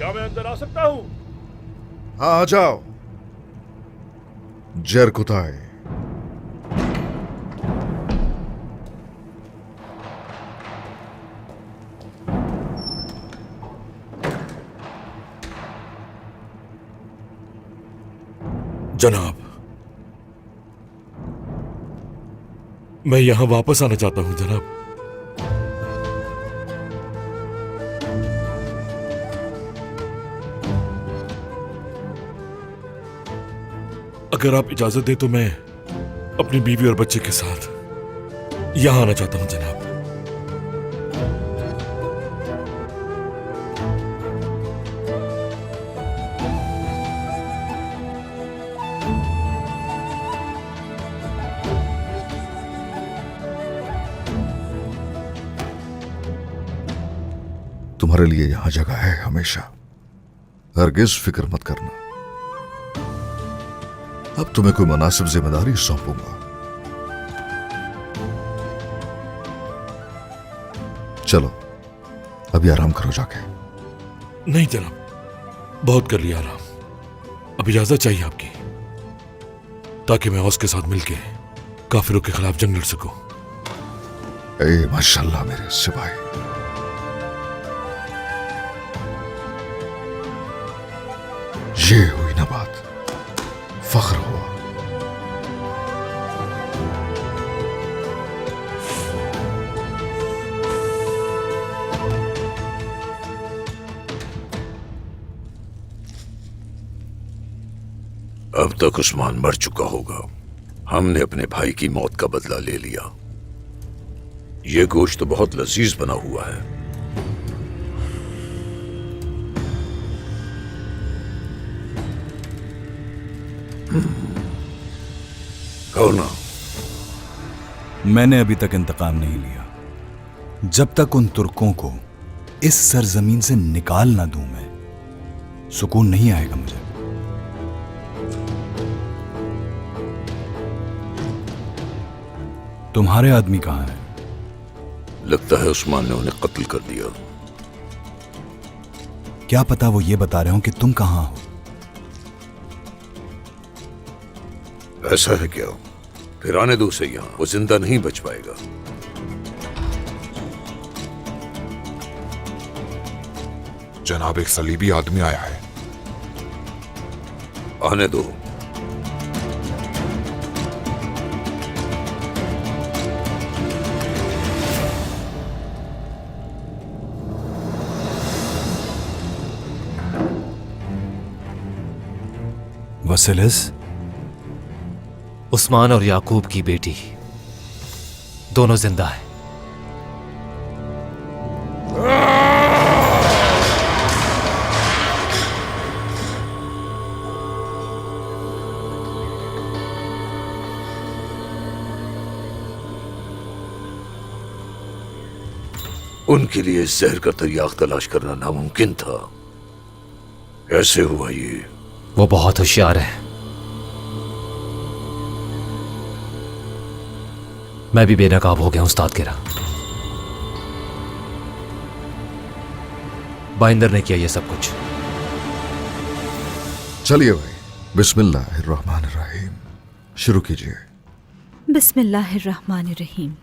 क्या मैं अंदर आ सकता हूँ? हाँ आ जाओ जरकुताई। जनाब, मैं यहां वापस आना चाहता हूं जनाब। अगर आप इजाजत दे तो मैं अपनी बीवी और बच्चे के साथ यहां आना चाहता हूं जनाब। तुम्हारे लिए यहां जगह है हमेशा, हरगिज फिक्र मत करना। अब तुम्हें कोई मुनासिब जिम्मेदारी सौंपूंगा। चलो अभी आराम करो जाके। नहीं जनाब, बहुत कर लिया आराम। अब इजाजत चाहिए आपकी, ताकि मैं उसके साथ मिलके काफिरों के खिलाफ जंग लड़ सकूं। ए माशाल्लाह मेरे सिपाही। ये हुई ना बात, फख्र हुआ। अब तक उस्मान मर चुका होगा। हमने अपने भाई की मौत का बदला ले लिया। ये गोश्त तो बहुत लजीज बना हुआ है। कहो ना। मैंने अभी तक इंतकाम नहीं लिया। जब तक उन तुर्कों को इस सरजमीन से निकाल ना दूं मैं, सुकून नहीं आएगा मुझे। तुम्हारे आदमी कहां हैं? लगता है उस्मान ने उन्हें कत्ल कर दिया। क्या पता वो ये बता रहे हो कि तुम कहां हो। ऐसा है क्या? फिर आने दो उसे यहां, वो जिंदा नहीं बच पाएगा। जनाब, एक सलीबी आदमी आया है। आने दो। वसीलिस, उस्मान और याकूब की बेटी दोनों जिंदा हैं। उनके लिए जहर का तरियाक तलाश करना नामुमकिन था। कैसे हुआ ये? वो बहुत होशियार है। मैं भी बेनकाब हो गया उस्ताद गिरा। बाइंदर ने किया ये सब कुछ। चलिए भाई, बिस्मिल्लाहिर्रहमानिर्रहीम शुरू कीजिए। बिस्मिल्लाहिर्रहमानिर्रहीम।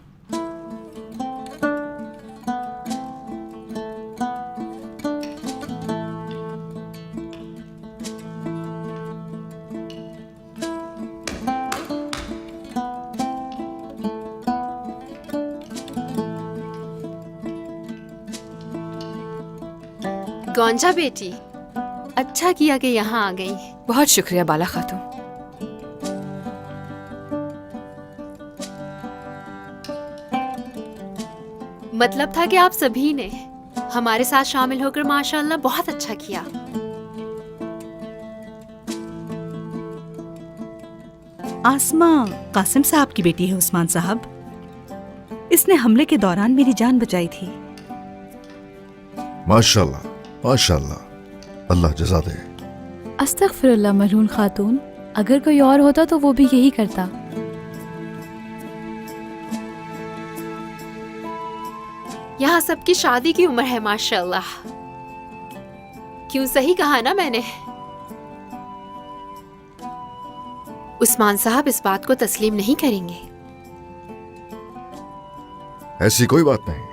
गौंजा बेटी, अच्छा किया कि यहाँ आ गई। बहुत शुक्रिया बाला खातून। मतलब था कि आप सभी ने हमारे साथ शामिल होकर माशाअल्लाह बहुत अच्छा किया। आसमा कासिम साहब की बेटी है उस्मान साहब। इसने हमले के दौरान मेरी जान बचाई थी। माशाल्लाह माशाल्लाह, अल्लाह जज़ा दे। अस्तगफिरुल्लाह मलून खातून, अगर कोई और होता तो वो भी यही करता। यहाँ सबकी शादी की उम्र है माशाअल्लाह। क्यों, सही कहा ना मैंने। उस्मान साहब इस बात को तस्लीम नहीं करेंगे। ऐसी कोई बात नहीं,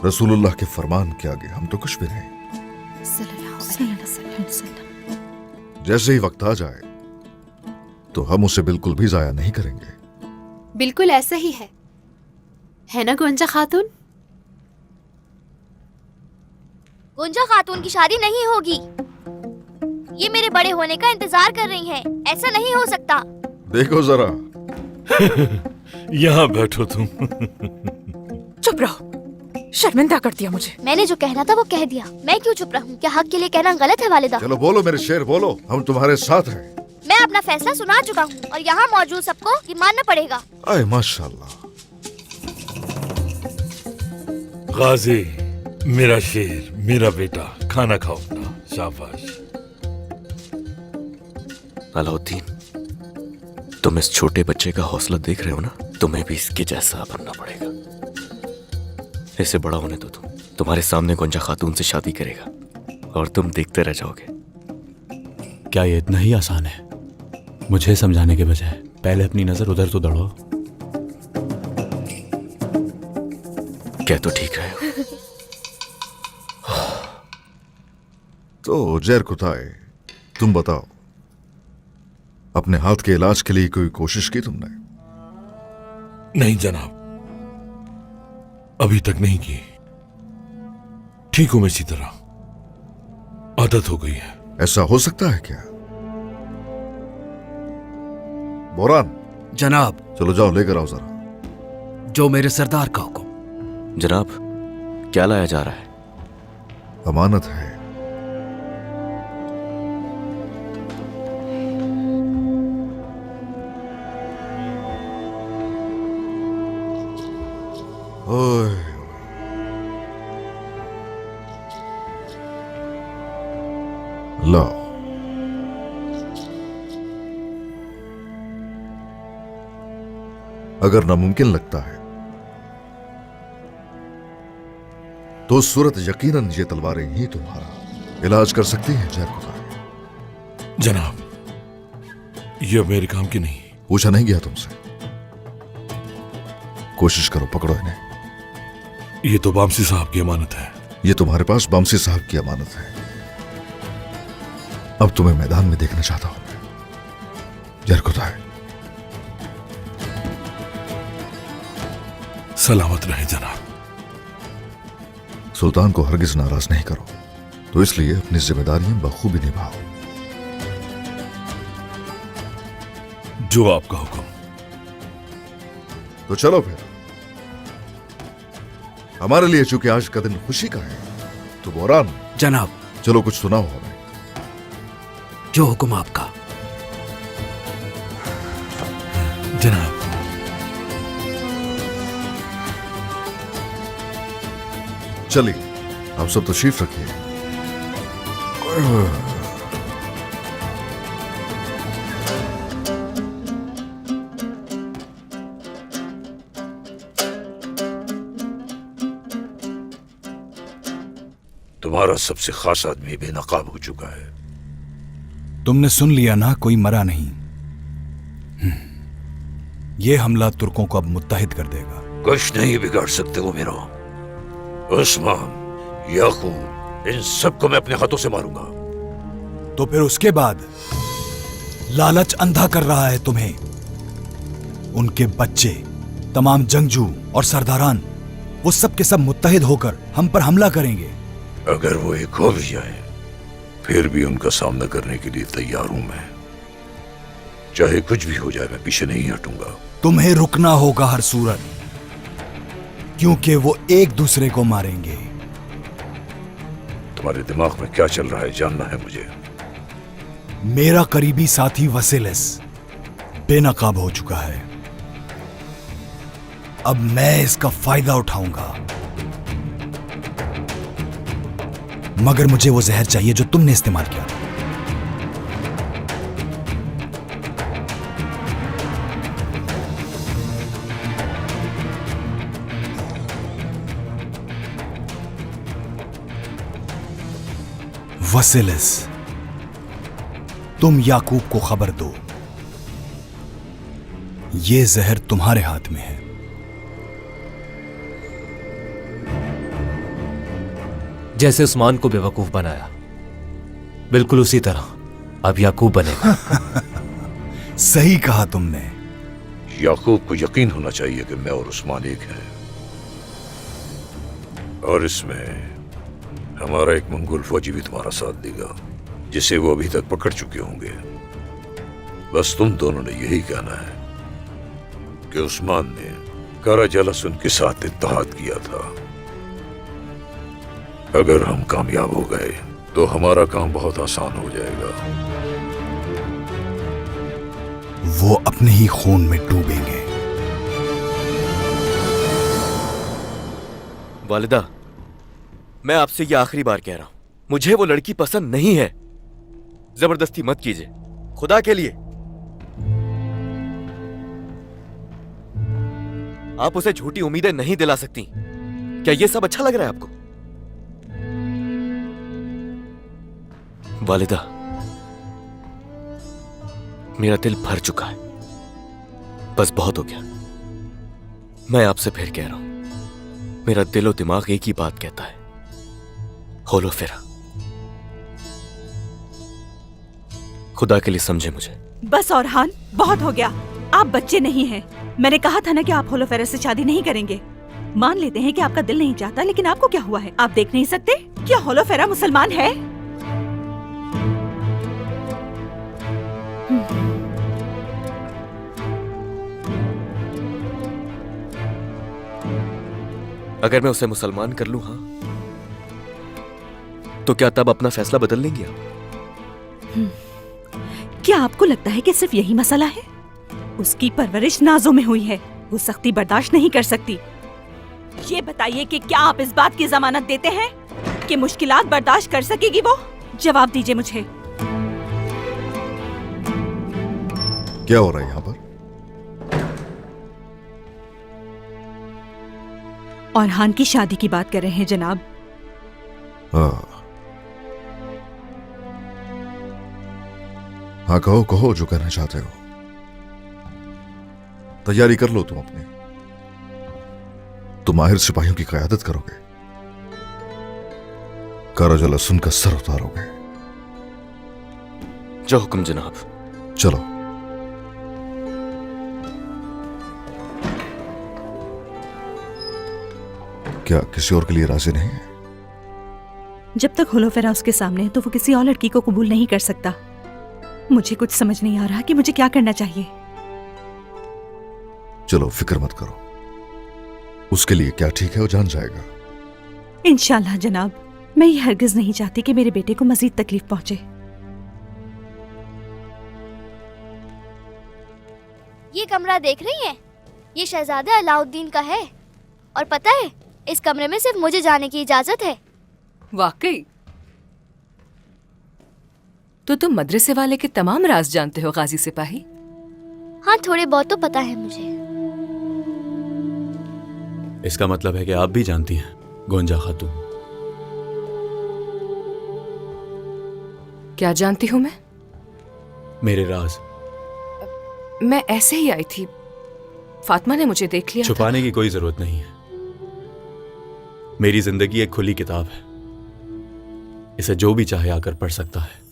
रसूलुल्लाह के फरमान के आगे हम तो कुछ भी नहीं। सल्लल्लाहु अलैहि वसल्लम। जैसे ही वक्त आ जाए तो हम उसे बिल्कुल भी जाया नहीं करेंगे। बिल्कुल ऐसा ही है ना गुंजा खातून? गुंजा खातून की शादी नहीं होगी। ये मेरे बड़े होने का इंतजार कर रही हैं। ऐसा नहीं हो सकता। देखो जरा। यहाँ बैठो तुम। चुप रहो, शर्मिंदा कर दिया मुझे। मैंने जो कहना था वो कह दिया। मैं क्यों चुप रहूं? क्या हक के लिए कहना गलत है वालिदा? चलो बोलो मेरे शेर, बोलो, हम तुम्हारे साथ हैं। मैं अपना फैसला सुना चुका हूँ और यहाँ मौजूद सबको ये मानना पड़ेगा। आए माशाल्लाह। गाजी, मेरा शेर, मेरा बेटा, खाना खाओ अपना। शाबाश। अलाउद्दीन, तुम इस छोटे बच्चे का हौसला देख रहे हो ना? तुम्हें भी इसके जैसा बनना पड़ेगा। इसे बड़ा होने दो। तुम्हारे सामने गुंजा खातून से शादी करेगा और तुम देखते रह जाओगे। क्या ये इतना ही आसान है? मुझे समझाने के बजाय पहले अपनी नजर उधर तो दौड़ाओ। क्या तो ठीक रहे हो? तो जैर कुताए, तुम बताओ, अपने हाथ के इलाज के लिए कोई कोशिश की तुमने? नहीं जनाब, अभी तक नहीं की। ठीक हूं मैं इसी तरह, आदत हो गई है। ऐसा हो सकता है क्या? बोरान जनाब। चलो जाओ, लेकर आओ जरा। जो मेरे सरदार का हुक्म। जनाब, क्या लाया जा रहा है? अमानत है। ओए, लाओ। अगर नामुमकिन लगता है तो उस सूरत यकीनन ये तलवारें ही तुम्हारा इलाज कर सकती हैं। जैर खुदा। जनाब, ये मेरे काम की नहीं। पूछा नहीं गया तुमसे। कोशिश करो, पकड़ो इन्हें। ये तो बामसी साहब की अमानत है। ये तुम्हारे पास बामसी साहब की अमानत है। अब तुम्हें मैदान में देखना चाहता हूं मैं। जैर खुदा है। सलामत रहे जनाब। सुल्तान को हरगिज नाराज नहीं करो, तो इसलिए अपनी जिम्मेदारियां बखूबी निभाओ। जो आपका हुक्म। तो चलो फिर। हमारे लिए चूंकि आज का दिन खुशी का है, तो बोरान जनाब। चलो कुछ सुनाओ हमें। जो हुक्म आपका। जनाब, चलिए, आप सब तशरीफ रखिए। तुम्हारा सबसे खास आदमी बेनकाब हो चुका है। तुमने सुन लिया ना, कोई मरा नहीं। ये हमला तुर्कों को अब मुत्तहिद कर देगा। कुछ नहीं बिगाड़ सकते वो मेरा। उस्मान, याकूब, इन सबको मैं अपने हाथों से मारूंगा। तो फिर उसके बाद लालच अंधा कर रहा है तुम्हें। उनके बच्चे, तमाम जंगजू और सरदारान, वो सब के सब मुत्तहिद होकर हम पर हमला करेंगे। अगर वो एक हो भी जाए, फिर भी उनका सामना करने के लिए तैयार हूं मैं। चाहे कुछ भी हो जाए, मैं पीछे नहीं हटूंगा। तुम्हें रुकना होगा हर सूरत, क्योंकि वो एक दूसरे को मारेंगे। तुम्हारे दिमाग में क्या चल रहा है जानना है मुझे। मेरा करीबी साथी वसीलिस बेनकाब हो चुका है। अब मैं इसका फायदा उठाऊंगा, मगर मुझे वो जहर चाहिए जो तुमने इस्तेमाल किया था। वसिलिस, तुम याकूब को खबर दो, ये जहर तुम्हारे हाथ में है। जैसे उस्मान को बेवकूफ बनाया, बिल्कुल उसी तरह अब याकूब बनेगा। सही कहा तुमने। याकूब को यकीन होना चाहिए कि मैं और उस्मान एक हैं, और इसमें हमारा एक मंगोल फौजी भी तुम्हारा साथ देगा, जिसे वो अभी तक पकड़ चुके होंगे। बस तुम दोनों ने यही कहना है कि उस्मान ने कारा जलस उनके साथ इत्तेहाद किया था। अगर हम कामयाब हो गए तो हमारा काम बहुत आसान हो जाएगा। वो अपने ही खून में डूबेंगे। वालिदा, मैं आपसे ये आखिरी बार कह रहा हूं, मुझे वो लड़की पसंद नहीं है। जबरदस्ती मत कीजिए, खुदा के लिए। आप उसे झूठी उम्मीदें नहीं दिला सकती। क्या ये सब अच्छा लग रहा है आपको? वालिदा, मेरा दिल भर चुका है, बस बहुत हो गया। मैं आपसे फिर कह रहा हूं, मेरा दिल और दिमाग एक ही बात कहता है, होलो फेरा। खुदा के लिए समझे मुझे। बस औरहान, बहुत हो गया। आप बच्चे नहीं हैं। मैंने कहा था ना कि आप होलोफेरा से शादी नहीं करेंगे। मान लेते हैं कि आपका दिल नहीं चाहता, लेकिन आपको क्या हुआ है? आप देख नहीं सकते क्या होलोफेरा मुसलमान है? अगर मैं उसे मुसलमान कर लूं, हाँ, तो क्या तब अपना फैसला बदल लेंगे आप? क्या आपको लगता है कि सिर्फ यही मसला है? उसकी परवरिश नाजों में हुई है, वो सख्ती बर्दाश्त नहीं कर सकती। ये बताइए कि क्या आप इस बात की जमानत देते हैं कि मुश्किलात बर्दाश्त कर सकेगी वो? जवाब दीजिए मुझे। क्या हो रहा है यहाँ पर? औरहान की शादी की बात कर रहे हैं जनाब। हाँ कहो कहो जो करना चाहते हो। तैयारी कर लो तुम अपनी। तुम माहिर सिपाहियों की क़यादत करोगे, काराजल सुन का सर उतारोगे। जो हुक्म जनाब। चलो। क्या किसी और के लिए राजी नहीं है? जब तक होलोफेरा उसके सामने है तो वो किसी और लड़की को कबूल नहीं कर सकता। मुझे कुछ समझ नहीं आ रहा कि मुझे क्या करना चाहिए। चलो फिक्र मत करो, उसके लिए क्या ठीक है वो जान जाएगा। इंशाल्लाह जनाब। मैं ये हरगिज नहीं चाहती कि मेरे बेटे को मजीद तकलीफ पहुंचे। ये कमरा देख रही हैं? ये शहजादा अलाउद्दीन का है, और पता है इस कमरे में सिर्फ मुझे जाने की इजाजत है। वाकई? तो तुम मदरसे वाले के तमाम राज जानते हो गाजी सिपाही? हाँ, थोड़े बहुत तो पता है मुझे। इसका मतलब है कि आप भी जानती हैं गोंजा खातून। क्या जानती हूँ मैं? मेरे राज। मैं ऐसे ही आई थी, फातिमा ने मुझे देख लिया। छुपाने की कोई जरूरत नहीं है। मेरी जिंदगी एक खुली किताब है, इसे जो भी चाहे आकर पढ़ सकता है।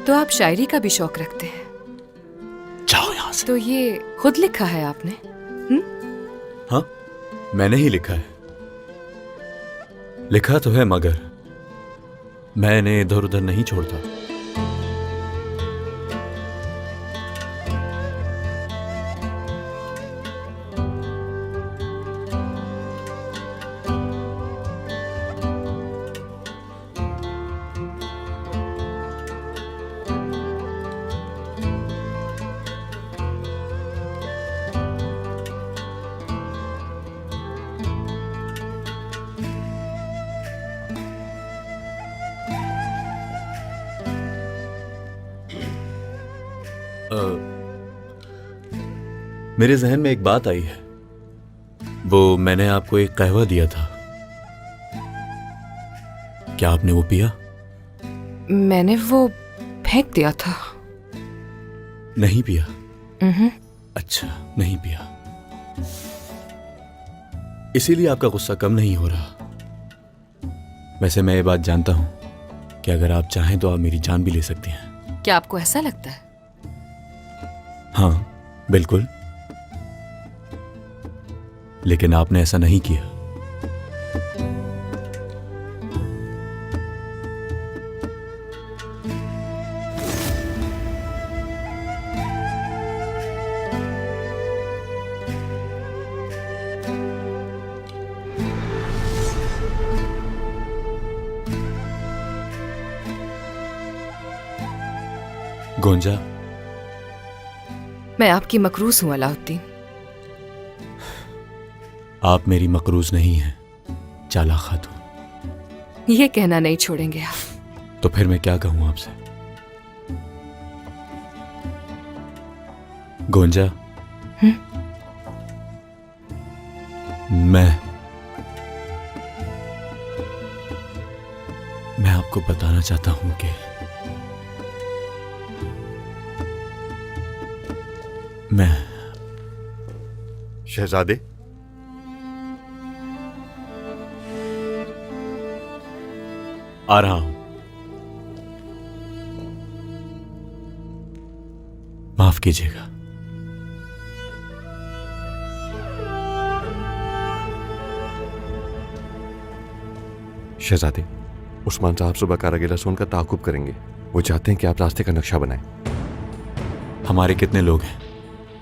तो आप शायरी का भी शौक रखते हैं? जाओ यहां से। तो ये खुद लिखा है आपने? हाँ, मैंने ही लिखा है। लिखा तो है मगर मैं इन्हें इधर उधर नहीं छोड़ता। मेरे जहन में एक बात आई है। वो मैंने आपको एक कहवा दिया था, क्या आपने वो पिया? मैंने वो फेंक दिया था। नहीं पिया? अच्छा, नहीं पिया, इसीलिए आपका गुस्सा कम नहीं हो रहा। वैसे मैं ये बात जानता हूं कि अगर आप चाहें तो आप मेरी जान भी ले सकती हैं। क्या आपको ऐसा लगता है? हाँ बिल्कुल, लेकिन आपने ऐसा नहीं किया। गोंजा, मैं आपकी मकरूज हूं अलाउद्दीन। आप मेरी मकरूज नहीं हैं, चाला खातून। ये कहना नहीं छोड़ेंगे आप। तो फिर मैं क्या कहूं आपसे? गोंजा, मैं आपको बताना चाहता हूं कि मैं शहजादे, आ रहा हूं। माफ कीजिएगा। शहजादे, उस्मान साहब सुबह कारागिला सोन का ताकुब करेंगे। वो चाहते हैं कि आप रास्ते का नक्शा बनाएं। हमारे कितने लोग हैं?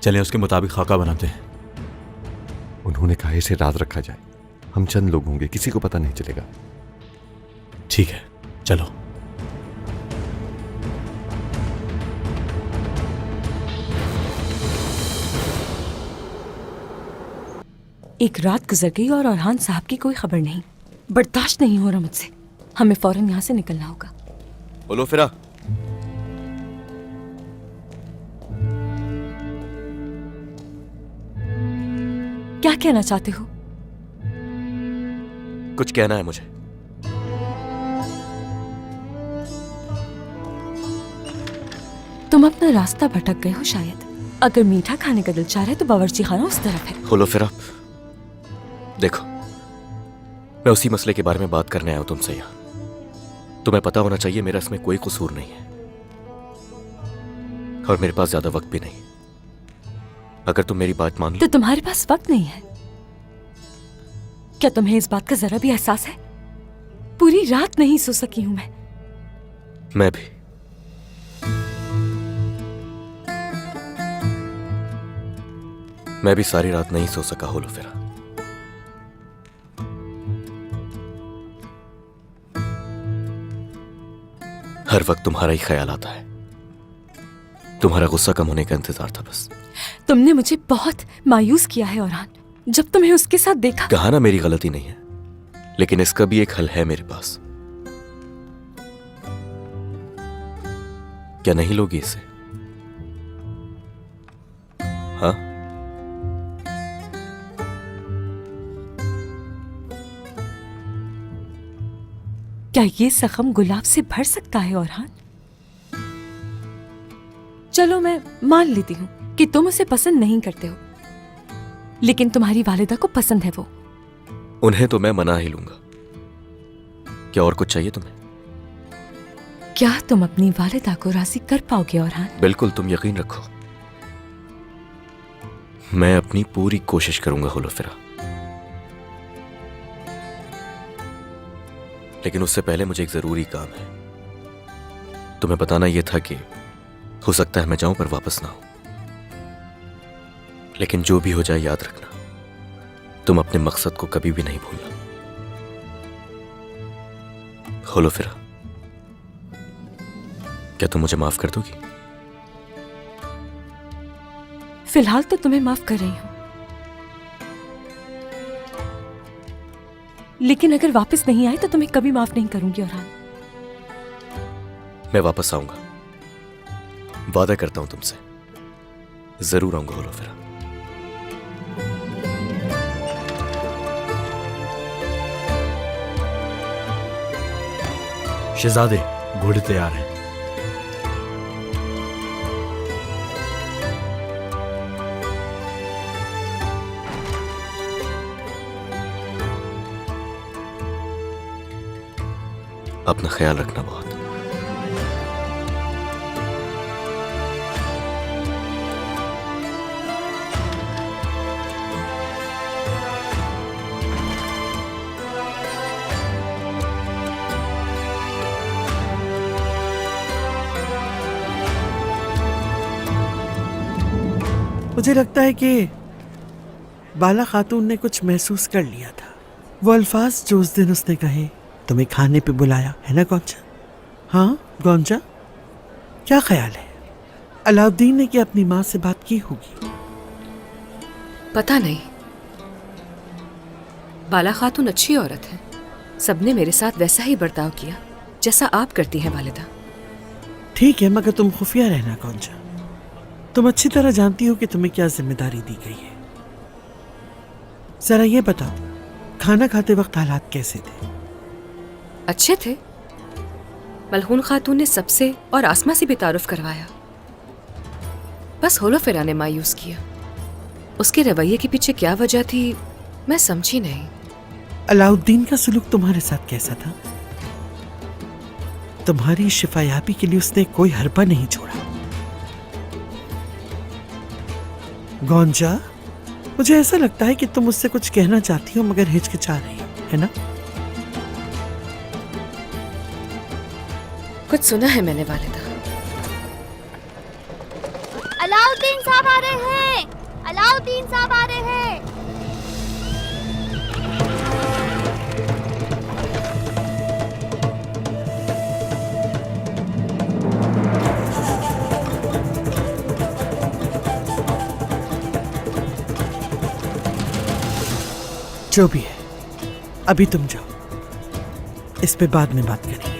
चलें उसके मुताबिक खाका बनाते हैं। उन्होंने कहा इसे राज रखा जाए। हम चंद लोग होंगे, किसी को पता नहीं चलेगा। ठीक है, चलो। एक रात गुजर गई और औरहान साहब की कोई खबर नहीं। बर्दाश्त नहीं हो रहा मुझसे। हमें फौरन यहाँ से निकलना होगा। बोलो फिरा। क्या कहना चाहते हो? कुछ कहना है मुझे। तुम अपना रास्ता भटक गए हो शायद। अगर मीठा खाने का दिल चाह रहा है तो बावर्ची खाना उस तरफ है। बोलो फिरा, देखो मैं उसी मसले के बारे में बात करने आया हूं तुमसे यहाँ। तुम्हें पता होना चाहिए मेरा इसमें कोई कसूर नहीं है और मेरे पास ज्यादा वक्त भी नहीं। अगर तुम मेरी बात मान लो। तो तुम्हारे पास वक्त नहीं है? क्या तुम्हें इस बात का जरा भी एहसास है? पूरी रात नहीं सो सकी हूं मैं भी। मैं भी सारी रात नहीं सो सका होलो फिरा। हर वक्त तुम्हारा ही ख्याल आता है। तुम्हारा गुस्सा कम होने का इंतजार था बस। तुमने मुझे बहुत मायूस किया है औरहान, जब तुम्हें उसके साथ देखा। कहा ना मेरी गलती नहीं है, लेकिन इसका भी एक हल है मेरे पास। क्या नहीं लोगी इसे? हाँ? क्या ये जख्म गुलाब से भर सकता है औरहान? चलो मैं मान लेती हूँ कि तुम उसे पसंद नहीं करते हो, लेकिन तुम्हारी वालिदा को पसंद है वो। उन्हें तो मैं मना ही लूंगा। क्या और कुछ चाहिए तुम्हें? क्या तुम अपनी वालिदा को राजी कर पाओगे औरहान? बिल्कुल, तुम यकीन रखो। मैं अपनी पूरी कोशिश करूंगा होलो फिरा। लेकिन उससे पहले मुझे एक जरूरी काम है। तुम्हें बताना यह था कि हो सकता है मैं जाऊं पर वापस ना आऊं, लेकिन जो भी हो जाए याद रखना, तुम अपने मकसद को कभी भी नहीं भूलना। होलो फिरा, क्या तुम मुझे माफ कर दोगी? फिलहाल तो तुम्हें माफ कर रही हूं, लेकिन अगर वापस नहीं आए तो तुम्हें कभी माफ नहीं करूंगी औरहान। मैं वापस आऊंगा, वादा करता हूं तुमसे। जरूर आऊंगा होलो फिरा। शहजादे, घोड़े तैयार हैं। अपना ख्याल रखना बहुत। मुझे लगता है कि बाला खातून ने कुछ महसूस कर लिया था। वो अल्फाज जो उस दिन उसने कहे, तुम्हें खाने पे बुलाया है ना गोंजा? हाँ गोंजा, क्या ख्याल है? अलाउद्दीन ने क्या अपनी माँ से बात की होगी? पता नहीं। बाला खातून अच्छी औरत है। सबने मेरे साथ वैसा ही बर्ताव किया जैसा आप करती हैं वालिदा। ठीक है, मगर तुम खुफिया रहना गोंजा। तुम अच्छी तरह जानती हो कि तुम्हें क्या जिम्मेदारी दी गई है। जरा ये बताओ, खाना खाते वक्त हालात कैसे थे? अच्छे थे। मलहून खातून ने सबसे और आसमा से भी तारुफ करवाया। बस होलो फिरा ने मायूस किया। उसके रवैये के पीछे क्या वजह थी मैं समझी नहीं। अलाउद्दीन का सुलूक तुम्हारे साथ कैसा था? तुम्हारी शिफायाबी के लिए उसने कोई हरबा नहीं छोड़ा। गोंजा, मुझे ऐसा लगता है कि तुम मुझसे कुछ कहना चाहती हो मगर हिचकिचा रही हो, है ना? कुछ सुना है मैंने वालिदा। अलाउद्दीन साहब आ रहे हैं। अलाउद्दीन साहब आ रहे हैं। जो भी है, अभी तुम जाओ, इस पे बाद में बात करेंगे।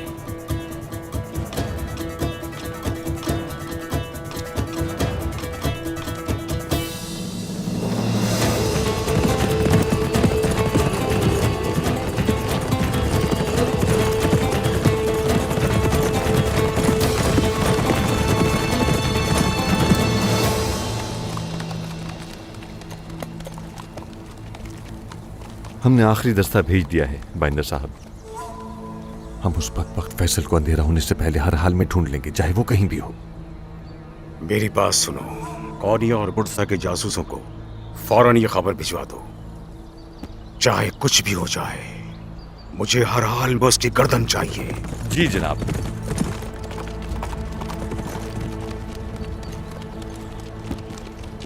हमने आखिरी दस्ता भेज दिया है बाइंदर साहब। हम उस बदबख्त फैसल को अंधेरा होने से पहले हर हाल में ढूंढ लेंगे, चाहे वो कहीं भी हो। मेरी बात सुनो, कौनिया और बुर्सा के जासूसों को फौरन ये खबर भिजवा दो। चाहे कुछ भी हो जाए, मुझे हर हाल में उसकी गर्दन चाहिए। जी जनाब।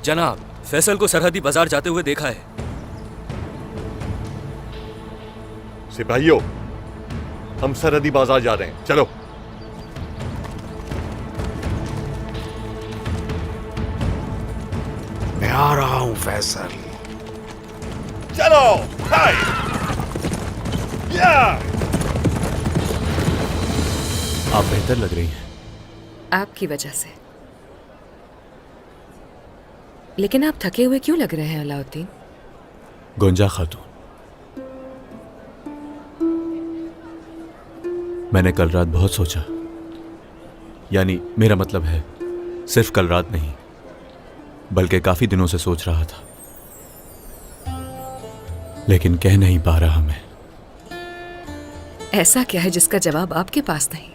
जनाब, फैसल को सरहदी बाजार जाते हुए देखा है। सिपाहियों, हम सरहदी बाजार जा रहे हैं, चलो। मैं आ रहा हूं फैसल। चलो। हाय। या। आप बेहतर लग रही हैं। आपकी वजह से। लेकिन आप थके हुए क्यों लग रहे हैं अलाउद्दीन? गोंजा खातून, मैंने कल रात बहुत सोचा। यानी मेरा मतलब है सिर्फ कल रात नहीं, बल्कि काफी दिनों से सोच रहा था, लेकिन कह नहीं पा रहा मैं। ऐसा क्या है जिसका जवाब आपके पास नहीं?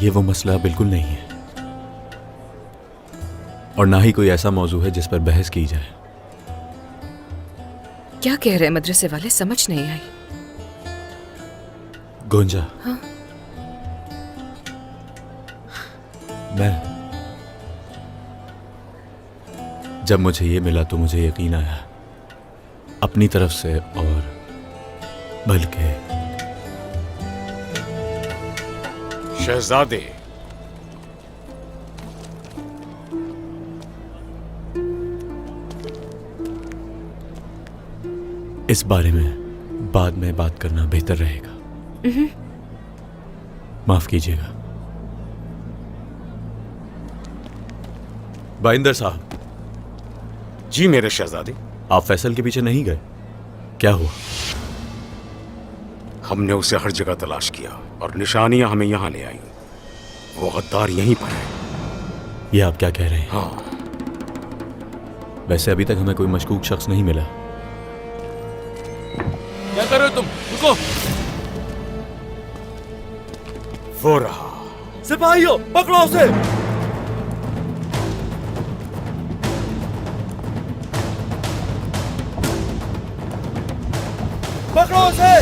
ये वो मसला बिल्कुल नहीं है, और ना ही कोई ऐसा मौजू है जिस पर बहस की जाए। क्या कह रहे हैं मदरसे वाले, समझ नहीं आई। गोंजा, हाँ? जब मुझे ये मिला तो मुझे यकीन आया, अपनी तरफ से और बल्कि शहजादे, इस बारे में बाद में बात करना बेहतर रहेगा। माफ कीजिएगा। बाइंदर साहब। जी मेरे शहजादे। आप फैसल के पीछे नहीं गए, क्या हुआ? हमने उसे हर जगह तलाश किया और निशानियां हमें यहाँ ले आई। वो गद्दार यहीं पर है। ये आप क्या कह रहे हैं? हाँ। वैसे अभी तक हमें कोई मशकूक शख्स नहीं मिला। क्या कर रहे हो तुम? रुको। वो रहा। सिपाहियों, पकड़ो उसे। पकड़ो उसे।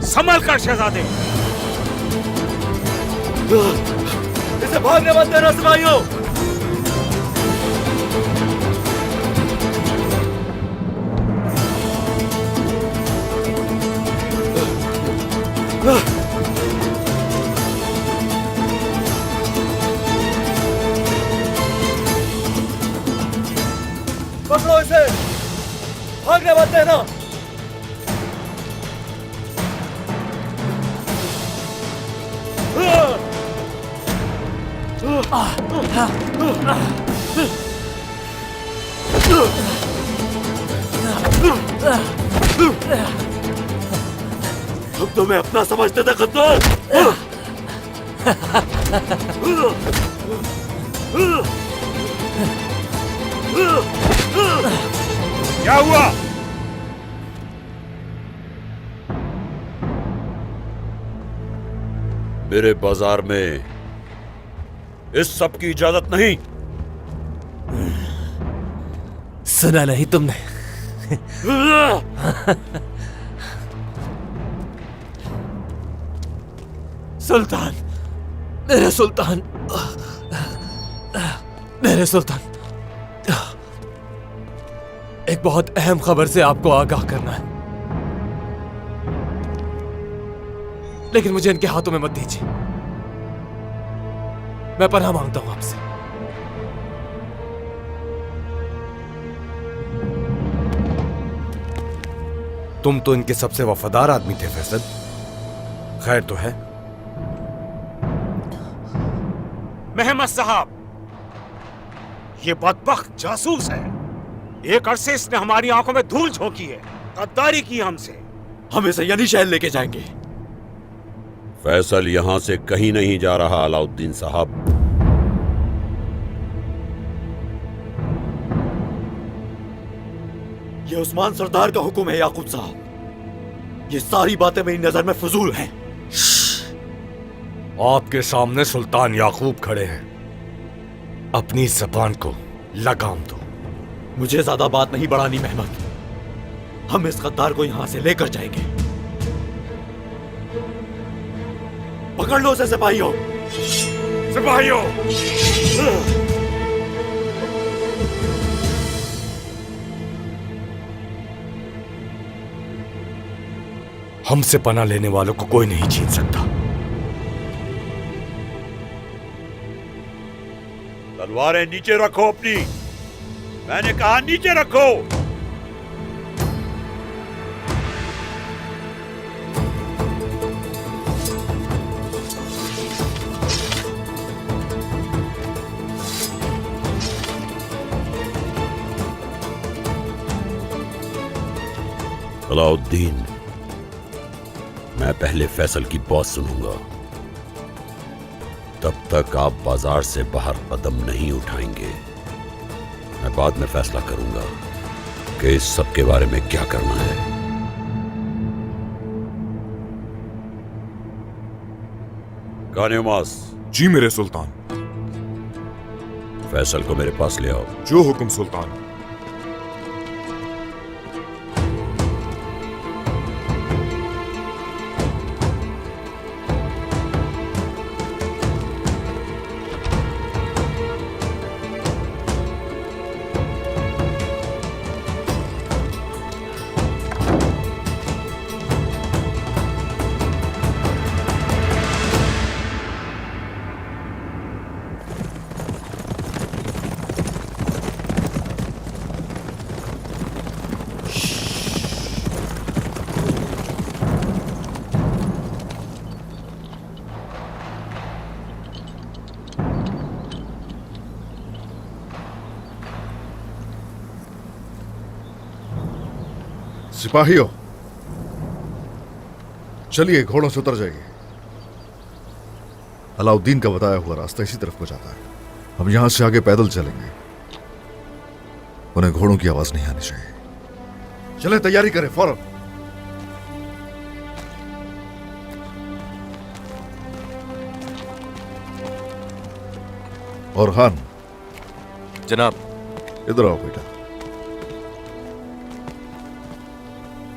संभल कर शहजादे। इसे भागने मत देना सिपाहियों। पकड़ो इसे, भागने मत देना। तुम तुम्हें अपना समझते थे गद्दार। क्या हुआ? मेरे बाजार में इस सब की इजाजत नहीं। सुना नहीं तुमने? सुल्तान, मेरे सुल्तान, मेरे सुल्तान, एक बहुत अहम खबर से आपको आगाह करना है, लेकिन मुझे इनके हाथों में मत दीजिए। मैं पनाह मांगता हूं आपसे। तुम तो इनके सबसे वफादार आदमी थे फैसल। खैर तो है। मेहमद साहब, ये बदबख्त जासूस है। एक अरसे इसने हमारी आंखों में धूल झोंकी है, गद्दारी की हमसे। हम इसे यानी शहर लेके जाएंगे। फैसल यहां से कहीं नहीं जा रहा अलाउद्दीन साहब। ये उस्मान सरदार का हुक्म है याकूब साहब। ये सारी बातें मेरी नजर में फजूल हैं। आपके सामने सुल्तान याकूब खड़े हैं। अपनी जबान को लगाम दो। मुझे ज्यादा बात नहीं बढ़ानी मेहमद। हम इस गद्दार को यहां से लेकर जाएंगे। पकड़ लो उसे सिपाहियों। सिपाहियों! हमसे पनाह लेने वालों को कोई नहीं छीन सकता। तलवारें नीचे रखो अपनी। मैंने कहा नीचे रखो। अलाउद्दीन, मैं पहले फैसल की बात सुनूंगा। तब तक आप बाजार से बाहर कदम नहीं उठाएंगे। मैं बाद में फैसला करूंगा कि इस सब के बारे में क्या करना है। कानियमास। जी मेरे सुल्तान। फैसल को मेरे पास ले आओ। जो हुक्म सुल्तान। सिपाहियों, चलिए घोड़ों से उतर जाइए। अलाउद्दीन का बताया हुआ रास्ता इसी तरफ को जाता है। हम यहां से आगे पैदल चलेंगे। उन्हें घोड़ों की आवाज नहीं आनी चाहिए। चले, तैयारी करें फौरन। और खान, जनाब। इधर आओ बेटा।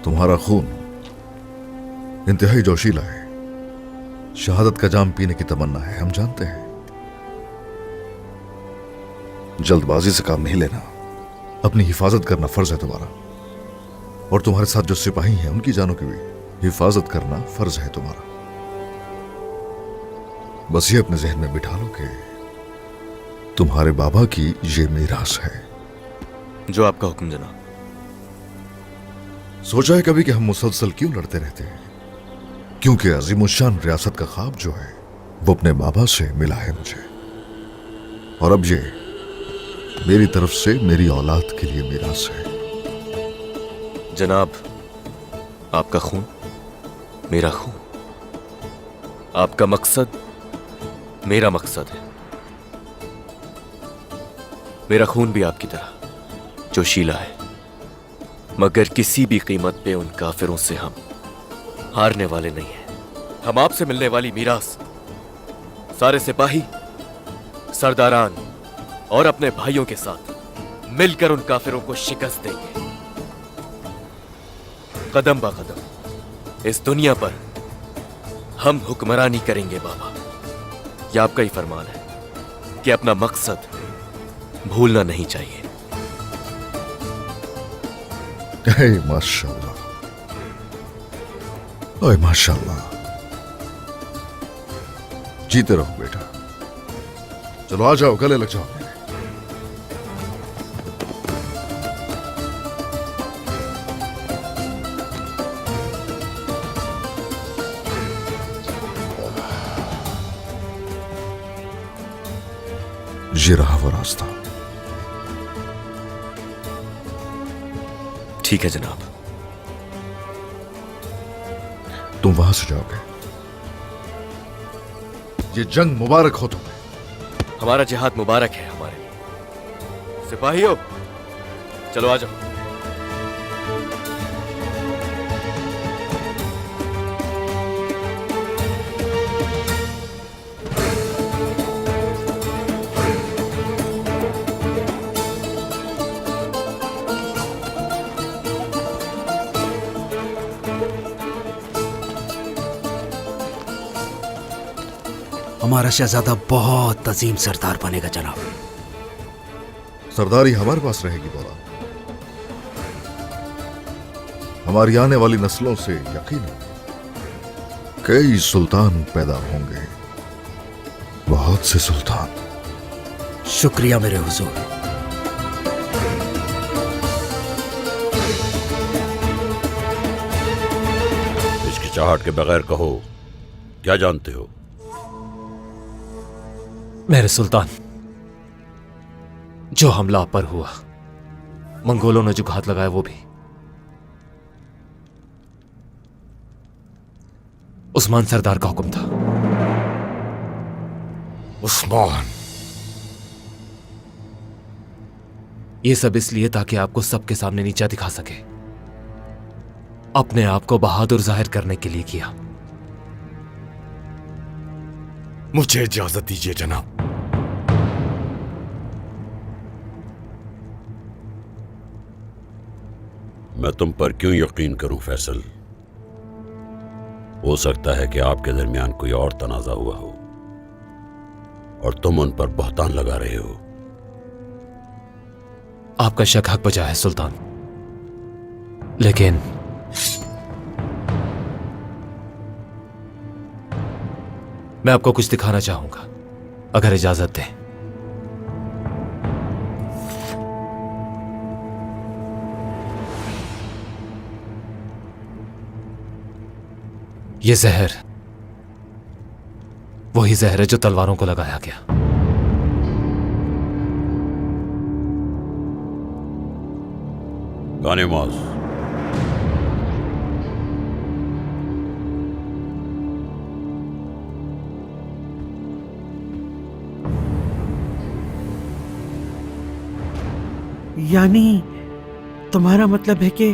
तुम्हारा खून इंतहाई जोशीला है। शहादत का जाम पीने की तमन्ना है, हम जानते हैं। जल्दबाजी से काम नहीं लेना। अपनी हिफाजत करना फर्ज है तुम्हारा, और तुम्हारे साथ जो सिपाही हैं उनकी जानों की भी हिफाजत करना फर्ज है तुम्हारा। बस ये अपने जहन में बिठा लो कि तुम्हारे बाबा की ये मीरास है। जो आपका हुक्म जनाब। सोचा है कभी कि हम मुसलसल क्यों लड़ते रहते हैं? क्योंकि अजीमुशान रियासत का ख्वाब जो है वो अपने बाबा से मिला है मुझे, और अब ये मेरी तरफ से मेरी औलाद के लिए मीरास है। जनाब, आपका खून मेरा खून, आपका मकसद मेरा मकसद है। मेरा खून भी आपकी तरह जोशीला है, मगर किसी भी कीमत पे उन काफिरों से हम हारने वाले नहीं हैं। हम आपसे मिलने वाली मीरास सारे सिपाही, सरदारान और अपने भाइयों के साथ मिलकर उन काफिरों को शिकस्त देंगे। कदम बा कदम इस दुनिया पर हम हुक्मरानी करेंगे बाबा। यह आपका ही फरमान है कि अपना मकसद भूलना नहीं चाहिए। माशाल्लाह, ओए माशाल्लाह। जीते रहो बेटा। चलो आ जाओ, गले लग जाओ। ये रहा वो रास्ता। ठीक है जनाब। तुम वहां से जाओगे। ये जंग मुबारक हो तुम्हें। हमारा जिहाद मुबारक है हमारे लिए। सिपाहियों, चलो आ जाओ। हमारा शहजादा बहुत अजीम सरदार बनेगा जनाब। सरदारी हमारे पास रहेगी बोला। हमारी आने वाली नस्लों से यकीनन कई सुल्तान पैदा होंगे, बहुत से सुल्तान। शुक्रिया मेरे हुजूर। हिचकिचाहट के बगैर कहो, क्या जानते हो? मेरे सुल्तान, जो हमला आप पर हुआ, मंगोलों ने जो घात लगाया वो भी उस्मान सरदार का हुक्म था। उस्मान? ये सब इसलिए ताकि आपको सबके सामने नीचा दिखा सके, अपने आप को बहादुर जाहिर करने के लिए किया। मुझे इजाजत दीजिए जनाब। मैं तुम पर क्यों यकीन करूं फैसल? हो सकता है कि आपके दरमियान कोई और तनाजा हुआ हो और तुम उन पर बहतान लगा रहे हो। आपका शक हक बजा है सुल्तान, लेकिन मैं आपको कुछ दिखाना चाहूंगा, अगर इजाजत दें। ये जहर वही जहर है जो तलवारों को लगाया गया। गानेमाज, यानी तुम्हारा मतलब है कि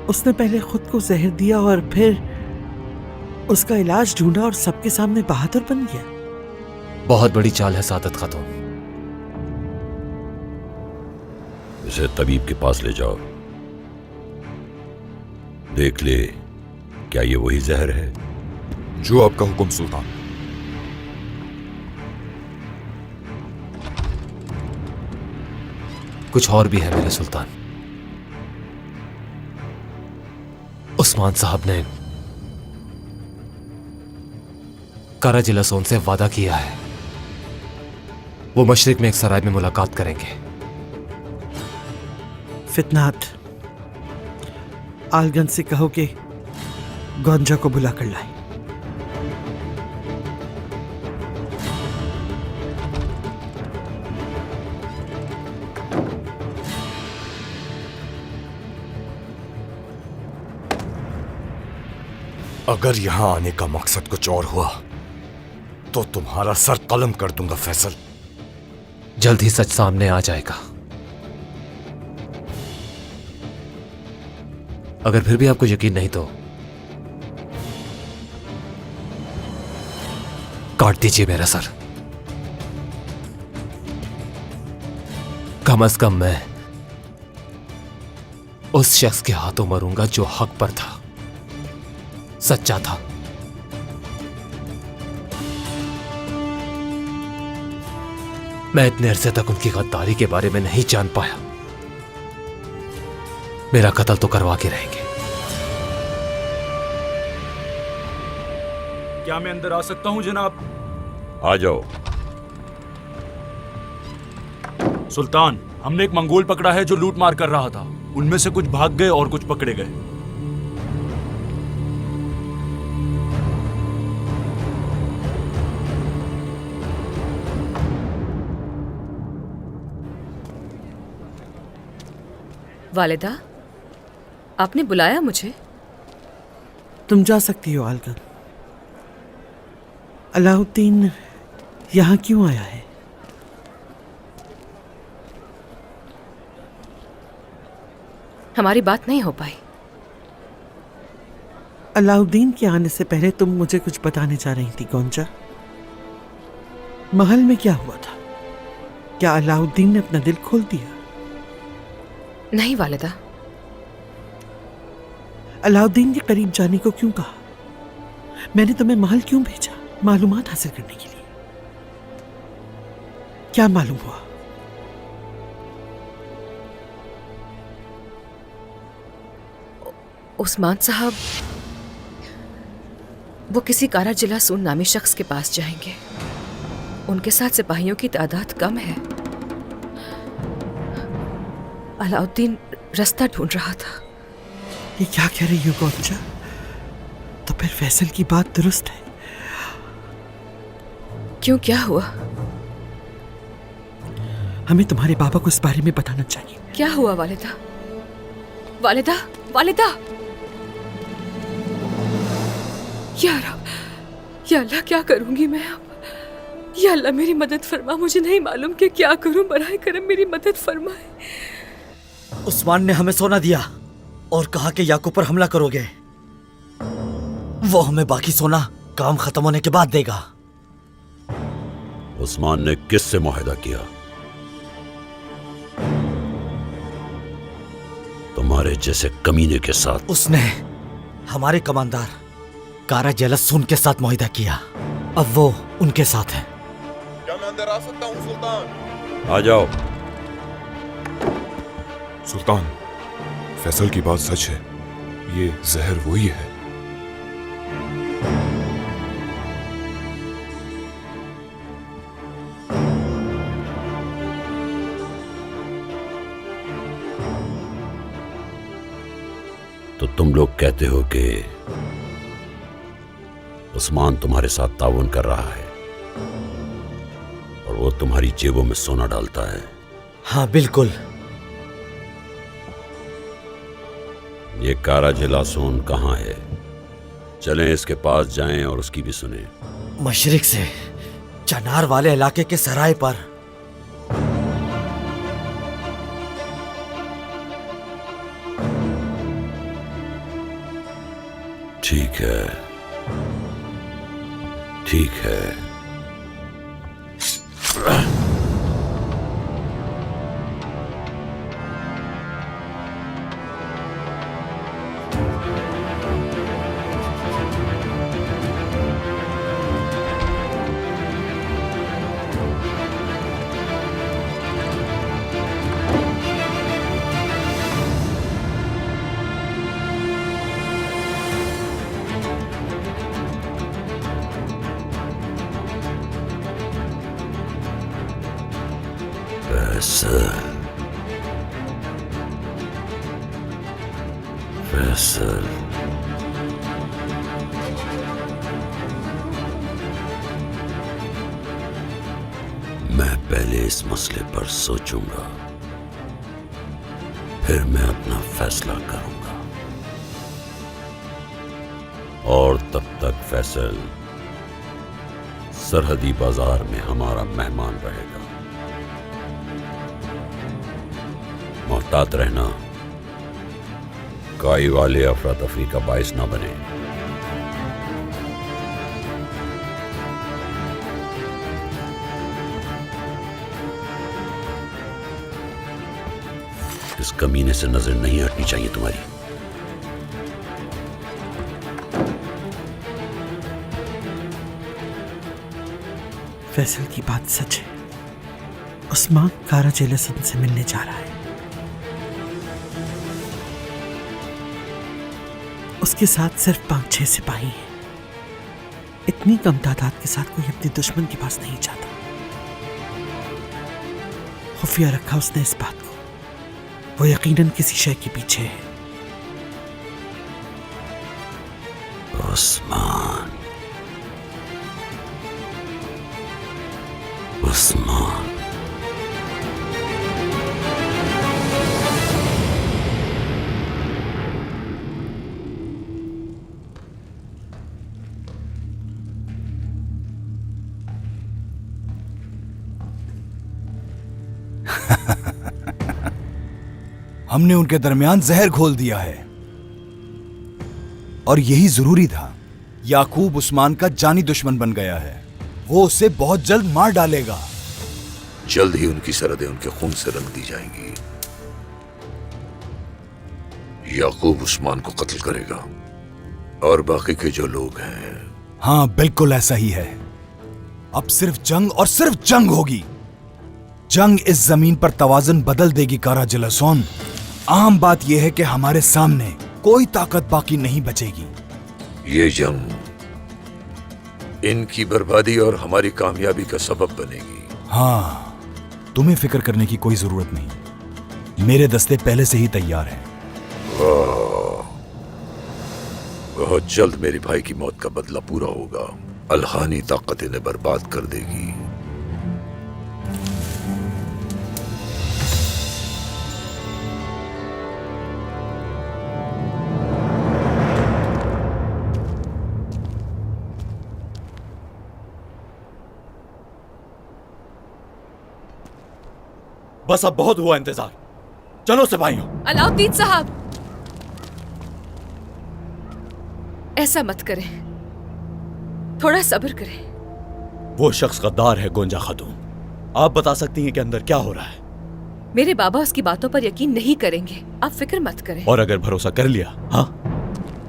उसने पहले खुद को जहर दिया और फिर उसका इलाज ढूंढा और सबके सामने बहादुर बन गया। बहुत बड़ी चाल है सादत खातून। इसे तबीब के पास ले जाओ, देख ले क्या ये वही जहर है। जो आपका हुक्म सुल्तान। कुछ और भी है मेरे सुल्तान। उस्मान साहब ने कारा जिलासोन से वादा किया है, वो मशरिक में एक सराय में मुलाकात करेंगे। फितनात, आलगन से कहो कि गोंजा को बुला कर लाए। अगर यहां आने का मकसद कुछ और हुआ तो तुम्हारा सर कलम कर दूंगा फैसल। जल्द ही सच सामने आ जाएगा। अगर फिर भी आपको यकीन नहीं तो काट दीजिए मेरा सर। कम से कम मैं उस शख्स के हाथों मरूंगा जो हक पर था, सच्चा था। मैं इतने अरसे तक उनकी गद्दारी के बारे में नहीं जान पाया। मेरा कत्ल तो करवा के रहेंगे। क्या मैं अंदर आ सकता हूं जनाब? आ जाओ। सुल्तान, हमने एक मंगोल पकड़ा है जो लूट मार कर रहा था। उनमें से कुछ भाग गए और कुछ पकड़े गए। वालिदा, आपने बुलाया मुझे? तुम जा सकती हो आलगन। अलाउद्दीन यहां क्यों आया है? हमारी बात नहीं हो पाई। अलाउद्दीन के आने से पहले तुम मुझे कुछ बताने जा रही थी गोंजा। महल में क्या हुआ था? क्या अलाउद्दीन ने अपना दिल खोल दिया? नहीं वालिदा। अलाउद्दीन के करीब जाने को क्यों कहा? मैंने तुम्हें महल क्यों भेजा? मालूमात हासिल करने के लिए। क्या मालूम हुआ? उस्मान साहब वो किसी कारा जिलासून नामी शख्स के पास जाएंगे। उनके साथ सिपाहियों की तादाद कम है। अलाउद्दीन रास्ता ढूंढ रहा था। ये क्या कह रही हो गोंजा? तो फिर फैसल की बात दुरुस्त है। क्यों, क्या हुआ? हमें तुम्हारे बाबा को इस बारे में बताना चाहिए। क्या हुआ वालिदा? वालिदा, वालिदा! या रब, या अल्लाह, क्या करूंगी मैं अब? या अल्लाह मेरी मदद फरमा। मुझे नहीं मालूम कि क्या करूं। बराए करम मेरी मदद फरमाए। उस्मान ने हमें सोना दिया और कहा कि याकूब पर हमला करोगे। वो हमें बाकी सोना काम खत्म होने के बाद देगा। उस्मान ने किससे मुआहदा किया? तुम्हारे जैसे कमीने के साथ। उसने हमारे कमांडर कारा जलासून के साथ मुआहदा किया। अब वो उनके साथ है। क्या मैं अंदर आ सकता हूं सुल्तान? आ जाओ। सुल्तान, फैसल की बात सच है। ये जहर वही है। तो तुम लोग कहते हो कि उस्मान तुम्हारे साथ ताउन कर रहा है और वो तुम्हारी जेबों में सोना डालता है? हाँ बिल्कुल। ये कारा जिलासून कहाँ है? चलें इसके पास जाएं और उसकी भी सुने। मशरिक से चनार वाले इलाके के सराय पर। ठीक है, ठीक है। फैसल, मैं पहले इस मसले पर सोचूंगा, फिर मैं अपना फैसला करूंगा। और तब तक फैसल सरहदी बाजार में हमारा मेहमान रहेगा। मोहतात रहना, काई वाले अफरा तफरी का बायस ना बने। इस कमीने से नजर नहीं हटनी चाहिए तुम्हारी। फैसल की बात सच है। उस्मान कारा जेलसन से मिलने जा रहा है। उसके साथ सिर्फ 5-6 सिपाही हैं। इतनी कम तादाद के साथ कोई अपने दुश्मन के पास नहीं जाता। खुफिया रखा उसने इस बात को। वो यकीनन किसी शय के पीछे है। उस्मान, उस्मान। हमने उनके दरमियान जहर घोल दिया है और यही जरूरी था। याकूब उस्मान का जानी दुश्मन बन गया है। वो उसे बहुत जल्द मार डालेगा। जल्द ही उनकी सरहदें उनके खून से रंग दी जाएंगी। याकूब उस्मान को कत्ल करेगा और बाकी के जो लोग हैं। हाँ, बिल्कुल ऐसा ही है। अब सिर्फ जंग और सिर्फ जंग होगी। जंग इस जमीन पर तवाज़ुन बदल देगी कारा जेलसन। आम बात यह है कि हमारे सामने कोई ताकत बाकी नहीं बचेगी। ये जंग इनकी बर्बादी और हमारी कामयाबी का सबब बनेगी। हाँ, तुम्हें फिक्र करने की कोई जरूरत नहीं। मेरे दस्ते पहले से ही तैयार हैं। बहुत जल्द मेरे भाई की मौत का बदला पूरा होगा। अलहानी ताकत इन्हें बर्बाद कर देगी। बस अब बहुत हुआ इंतजार। चलो सिपाहियों। अलाउद्दीन साहब, ऐसा मत करें, थोड़ा सब्र करें। वो शख्स गद्दार है गोंजा खातून। आप बता सकती हैं कि अंदर क्या हो रहा है? मेरे बाबा उसकी बातों पर यकीन नहीं करेंगे। आप फिक्र मत करें। और अगर भरोसा कर लिया, हाँ,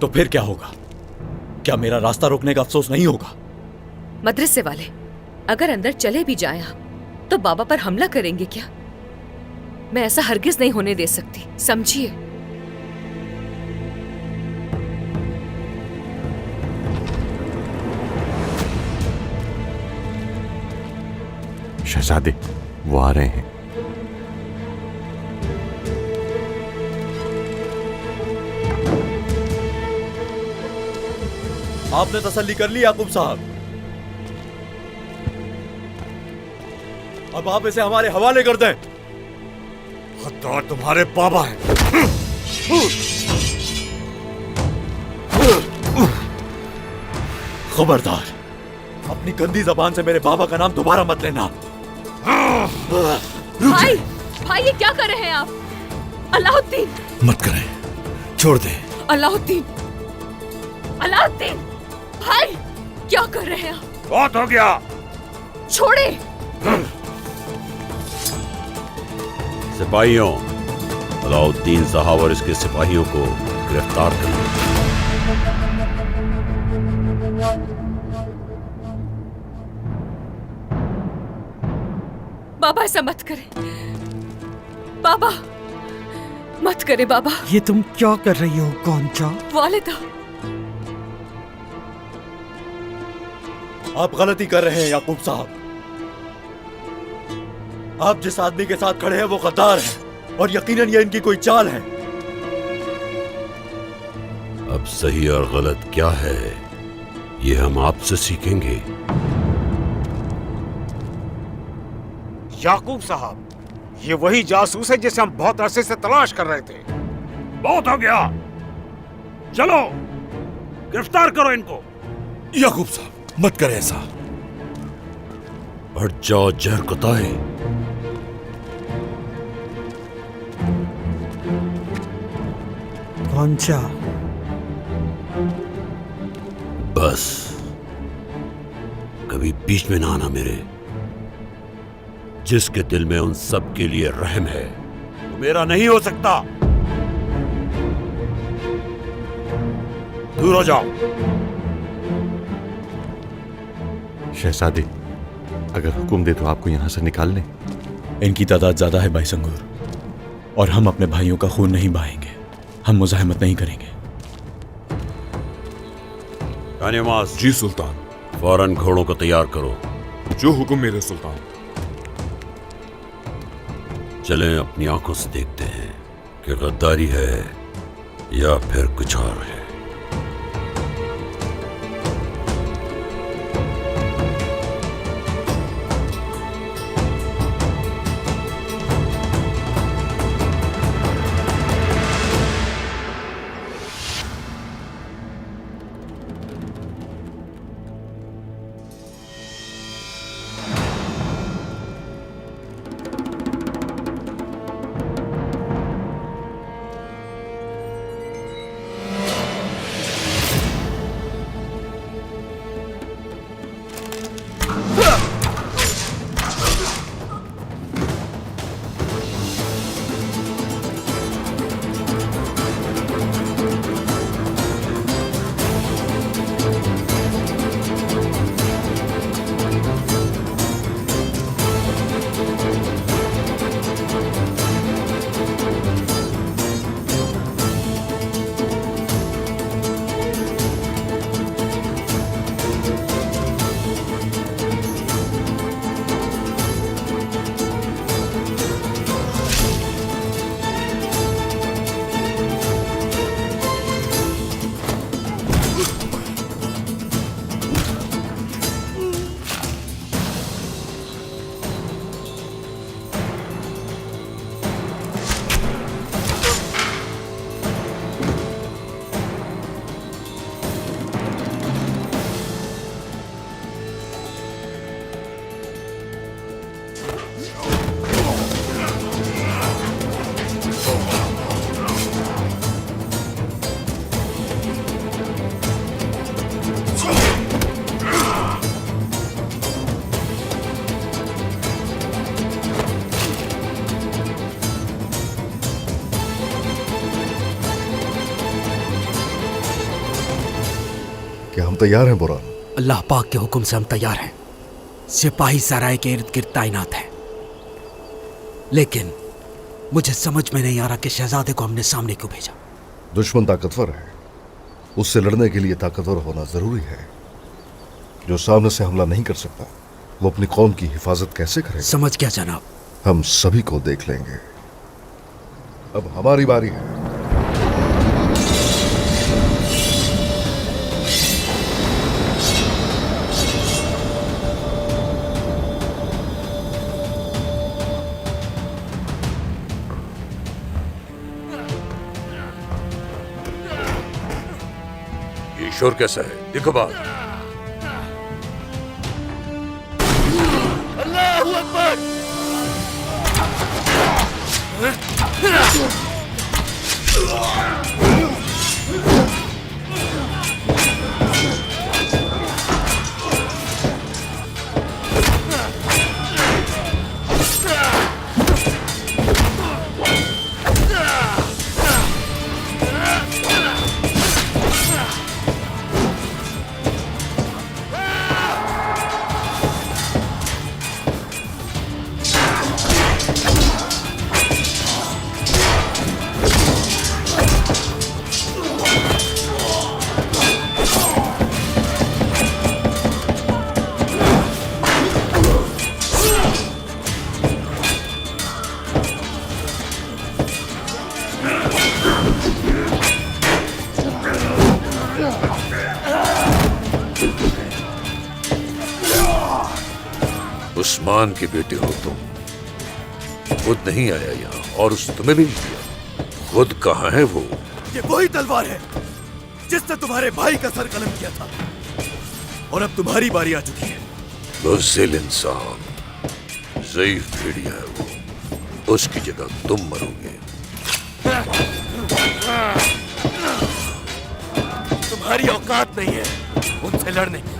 तो फिर क्या होगा? क्या मेरा रास्ता रोकने का अफसोस नहीं होगा? मदरसे वाले अगर अंदर चले भी जाएं आप, तो बाबा पर हमला करेंगे क्या? मैं ऐसा हरगिज नहीं होने दे सकती, समझिए। शहजादे, वो आ रहे हैं। आपने तसल्ली कर ली याकूब साहब? अब आप इसे हमारे हवाले कर दें। गद्दार तुम्हारे बाबा हैं। खबरदार, अपनी गंदी जबान से मेरे बाबा का नाम दोबारा मत लेना। भाई, भाई ये क्या कर रहे हैं आप? अलाउद्दीन! मत करें, छोड़ दे। अलाउद्दीन, अलाउद्दीन भाई, क्या कर रहे हैं आप? बहुत हो गया। छोड़े। सिपाहियों, अलाउद्दीन साहब और इसके सिपाहियों को गिरफ्तार करें। बाबा ऐसा मत करे, बाबा मत करे बाबा। ये तुम क्या कर रही हो गोंचा? वालिदा, आप गलती कर रहे हैं याकूब साहब। आप जिस आदमी के साथ खड़े हैं वो गद्दार है और यकीनन ये इनकी कोई चाल है। अब सही और गलत क्या है ये हम आपसे सीखेंगे। याकूब साहब, ये वही जासूस है जिसे हम बहुत अरसे से तलाश कर रहे थे। बहुत हो गया, चलो गिरफ्तार करो इनको। याकूब साहब मत करें ऐसा। हट जाओ जहर कुताए। गोंचा, बस कभी बीच में ना आना मेरे। जिसके दिल में उन सब के लिए रहम है वो मेरा नहीं हो सकता। दूर हो जाओ। शहजादी, अगर हुक्म दे तो आपको यहां से निकाल लें। इनकी तादाद ज्यादा है भाई संगूर, और हम अपने भाइयों का खून नहीं बहाएंगे। हम मुजाहिमत नहीं करेंगे। कानिमास, जी सुल्तान। फौरन घोड़ों को तैयार करो। जो हुक्म मेरे सुल्तान। चलें अपनी आंखों से देखते हैं कि गद्दारी है या फिर कुछ और है। क्या हम तैयार हैं बुरहान? अल्लाह पाक के हुक्म से हम तैयार हैं। सिपाही सराय के इर्द गिर्द तैनात हैं। लेकिन मुझे समझ में नहीं आ रहा कि शहजादे को हमने सामने क्यों भेजा। दुश्मन ताकतवर है, उससे लड़ने के लिए ताकतवर होना जरूरी है। जो सामने से हमला नहीं कर सकता वो अपनी कौम की हिफाजत कैसे करे? समझ गया जनाब। हम सभी को देख लेंगे। अब हमारी बारी है। ये शोर कैसा है? देखो बात। अल्लाहू अकबर। उस्मान के बेटे हो तुम। खुद नहीं आया यहाँ और उस तुम्हें भी नहीं किया। खुद कहाँ है वो? ये वही तलवार है जिसने तुम्हारे भाई का सर कलम किया था, और अब तुम्हारी बारी आ चुकी है। बुज़दिल इंसान, ज़ईफ भेड़िया है वो, उसकी जगह तुम मरोगे। तुम्हारी औकात नहीं है उनसे लड़ने की।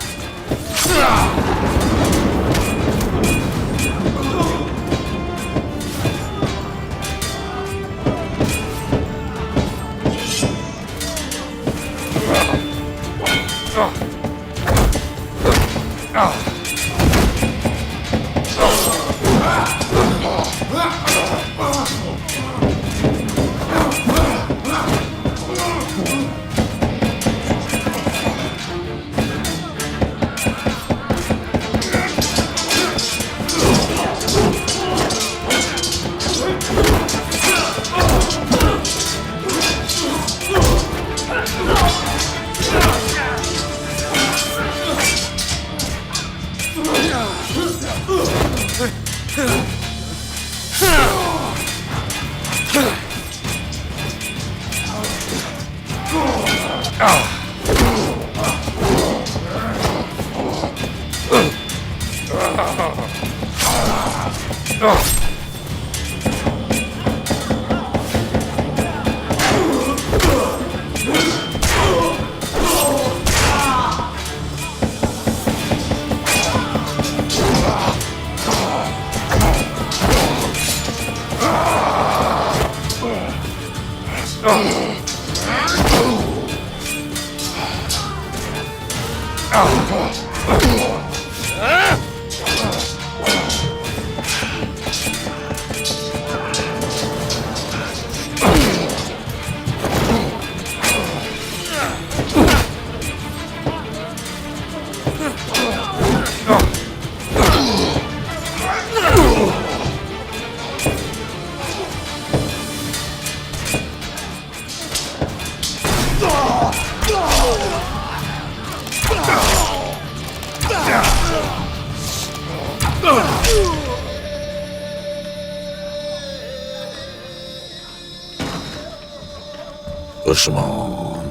उस्मान,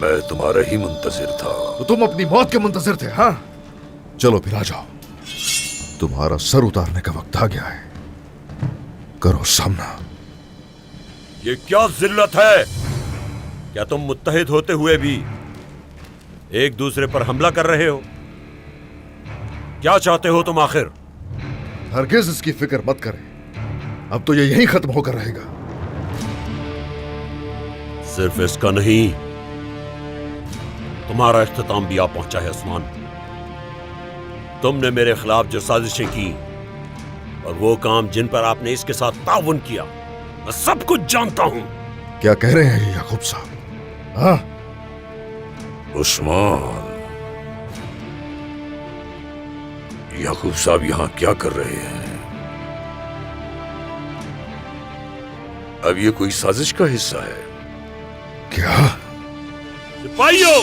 मैं तुम्हारा ही मुंतजिर था। तो तुम अपनी मौत के मुंतजिर थे? हाँ, चलो फिर आ जाओ, तुम्हारा सर उतारने का वक्त आ गया है। करो सामना। ये क्या जिल्लत है? क्या तुम मुत्तहिद होते हुए भी एक दूसरे पर हमला कर रहे हो? क्या चाहते हो तुम आखिर? हरगिज इसकी फिक्र मत करें, अब तो ये यहीं खत्म होकर रहेगा। सिर्फ इसका नहीं, तुम्हारा इख्तिताम भी आ पहुंचा है उस्मान। तुमने मेरे खिलाफ जो साजिशें की और वो काम जिन पर आपने इसके साथ ताउन किया, मैं सब कुछ जानता हूं। क्या कह रहे हैं ये याकूब साहब? हाँ? उस्मान, याकूब साहब यहाँ क्या कर रहे हैं? अब ये कोई साजिश का हिस्सा है क्या? सिपाहियों,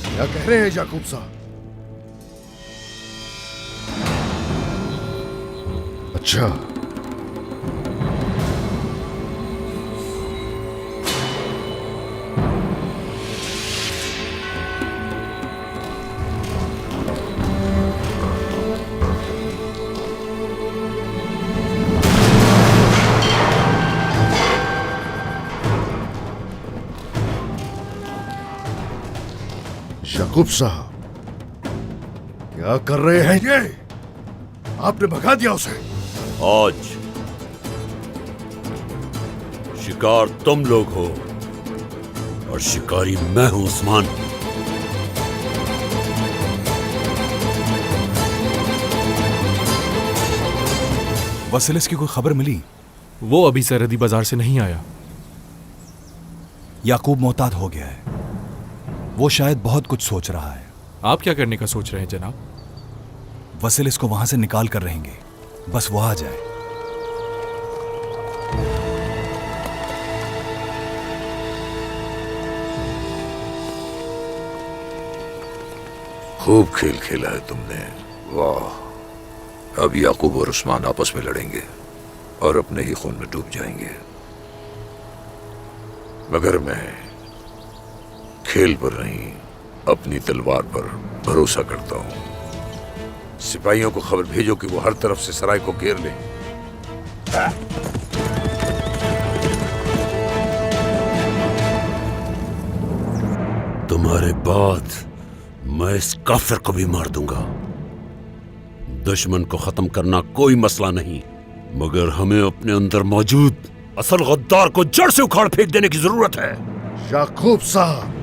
क्या कह रहे हैं याकूब साहब? अच्छा, याकूब साहब क्या कर रहे हैं ये? आपने भगा दिया उसे। आज शिकार तुम लोग हो और शिकारी मैं हूं उस्मान। वसीलिस की कोई खबर मिली? वो अभी सरहदी बाजार से नहीं आया। याकूब मोहतात हो गया है, वो शायद बहुत कुछ सोच रहा है। आप क्या करने का सोच रहे हैं जनाब? वसीलिस को वहां से निकाल कर रहेंगे, बस वो आ जाए। खूब खेल खेला है तुमने, वाह। अब याकूब और उस्मान आपस में लड़ेंगे और अपने ही खून में डूब जाएंगे, मगर मैं खेल पर नहीं अपनी तलवार पर भरोसा करता हूं। सिपाहियों को खबर भेजो कि वो हर तरफ से सराय को घेर लें। तुम्हारे बाद मैं इस काफिर को भी मार दूंगा। दुश्मन को खत्म करना कोई मसला नहीं, मगर हमें अपने अंदर मौजूद असल गद्दार को जड़ से उखाड़ फेंक देने की जरूरत है। याकूब साहब,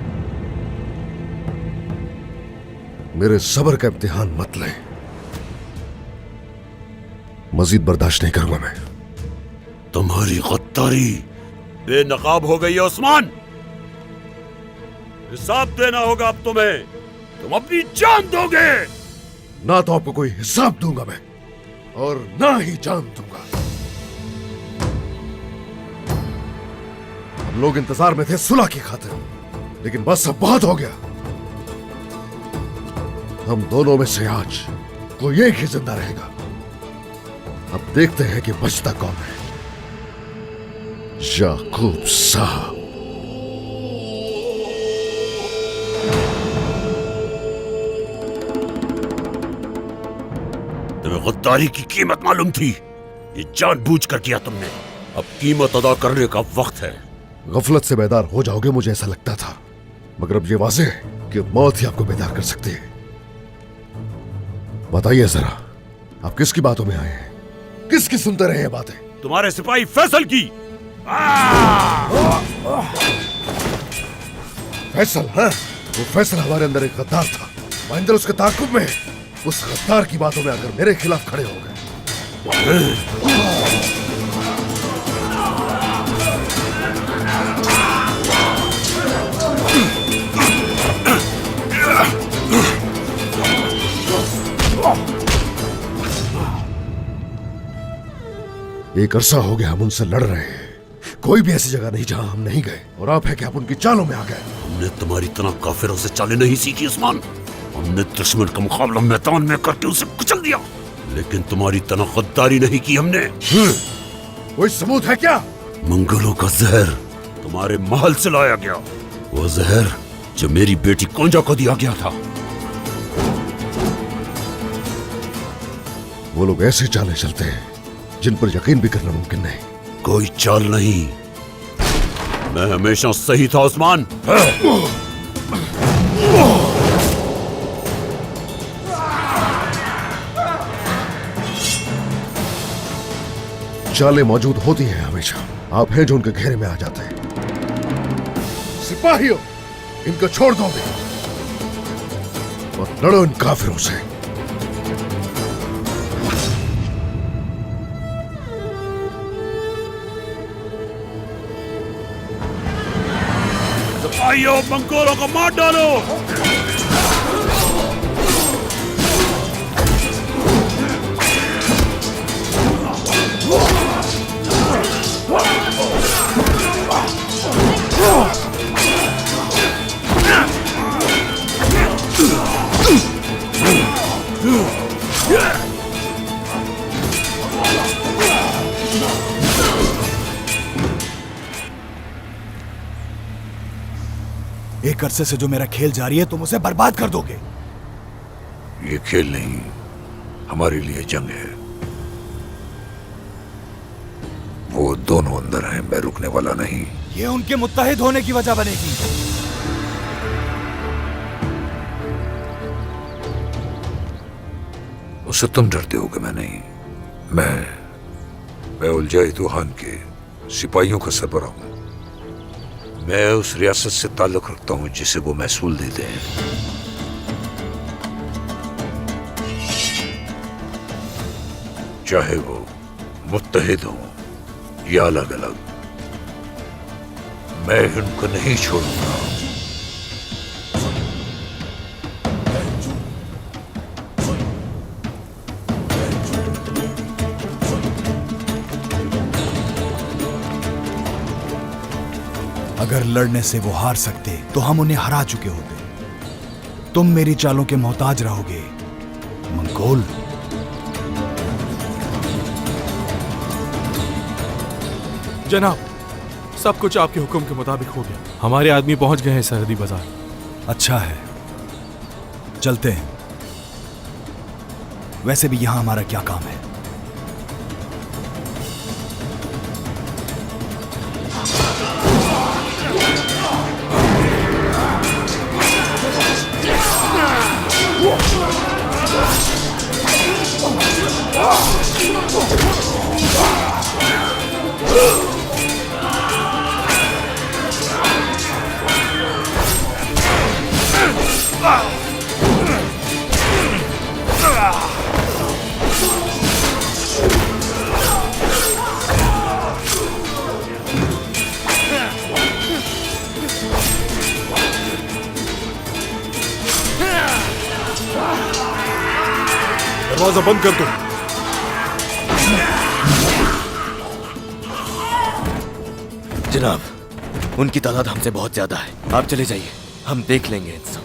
मेरे सब्र का इम्तिहान मत लें। मजीद बर्दाश्त नहीं करूंगा मैं। तुम्हारी गद्दारी बेनकाब हो गई है उस्मान। हिसाब देना होगा अब तुम्हें। तुम अपनी जान दोगे। ना तो आपको कोई हिसाब दूंगा मैं, और ना ही जान दूंगा। हम लोग इंतजार में थे सुलह की खातिर, लेकिन बस अब बहुत हो गया। हम दोनों में से आज कोई एक ही जिंदा रहेगा। अब देखते हैं कि बचता कौन है। याकूब साहब। तुम्हें गद्दारी की कीमत मालूम थी, ये जानबूझकर किया तुमने। अब कीमत अदा करने का वक्त है। गफलत से बेदार हो जाओगे मुझे ऐसा लगता था, मगर अब ये वाज़ेह है कि मौत ही आपको बेदार कर सकती है। बताइए जरा, आप किसकी बातों में आए हैं? किसकी सुनते रहे हैं बातें? तुम्हारे सिपाही फैसल की। फैसल? हाँ, वो फैसल हमारे अंदर एक गद्दार था। महेंद्र उसके ताक़ुब में है। उस गद्दार की बातों में अगर मेरे खिलाफ खड़े हो गए। एक अरसा हो गया हम उनसे लड़ रहे हैं। कोई भी ऐसी जगह नहीं जहां हम नहीं गए, और आप है कि आप उनकी चालों में आ गए। हमने तुम्हारी तरह काफिरों से चालें नहीं सीखी उस्मान। हमने दुश्मन का मुकाबला मैदान में करके उसे कुचल दिया, लेकिन तुम्हारी तरह गद्दारी नहीं की हमने। कोई सबूत है क्या? मंगलों का जहर तुम्हारे महल से लाया गया, वो जहर जो मेरी बेटी कोंजा को दिया गया था। वो लोग ऐसे चालें चलते हैं जिन पर यकीन भी करना मुमकिन नहीं। कोई चाल नहीं, मैं हमेशा सही था उस्मान। चालें मौजूद होती हैं हमेशा। आप हैं जो उनके घेरे में आ जाते हैं। सिपाहियों, इनको छोड़ दो और लड़ो इन काफिरों से। सिपाहियों, मंगोलों को मार डालो। एक अरसे से जो मेरा खेल जारी है, तुम उसे बर्बाद कर दोगे। ये खेल नहीं, हमारे लिए जंग है। वो दोनों अंदर हैं, मैं रुकने वाला नहीं। ये उनके मुत्तहिद होने की वजह बनेगी। उससे तुम डरते हो कि मैं नहीं। मैं उलझाई तुहान के सिपाहियों का सरबराह हूं। मैं उस रियासत से ताल्लुक रखता हूं जिसे वो महसूल देते हैं। चाहे वो मुत्तहिद हो या अलग अलग, मैं उनको नहीं छोड़ूंगा। अगर लड़ने से वो हार सकते तो हम उन्हें हरा चुके होते। तुम मेरी चालों के मोहताज रहोगे, मंगोल। जनाब, सब कुछ आपके हुक्म के मुताबिक हो गया। हमारे आदमी पहुंच गए हैं सरहदी बाजार। अच्छा है, चलते हैं। वैसे भी यहां हमारा क्या काम है? दरवाजा बंद कर दो। जनाब, उनकी तादाद हमसे बहुत ज्यादा है। आप चले जाइए, हम देख लेंगे इन सब।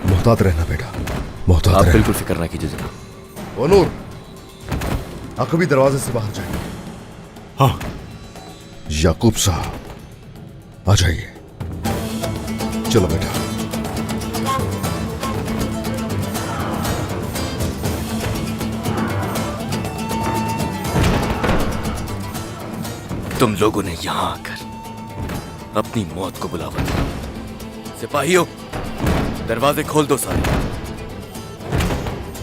मोहतात रहना बेटा, मोहतात आप रहना। बिल्कुल फिक्र ना कीजिए जनाब। ओ नूर, आप कभी दरवाजे से बाहर जाइए। हाँ। याकूब साहब, आ जाइए। चलो बेटा। तुम लोगों ने यहां आकर अपनी मौत को बुलावा दिया। सिपाहियों, दरवाजे खोल दो सारे।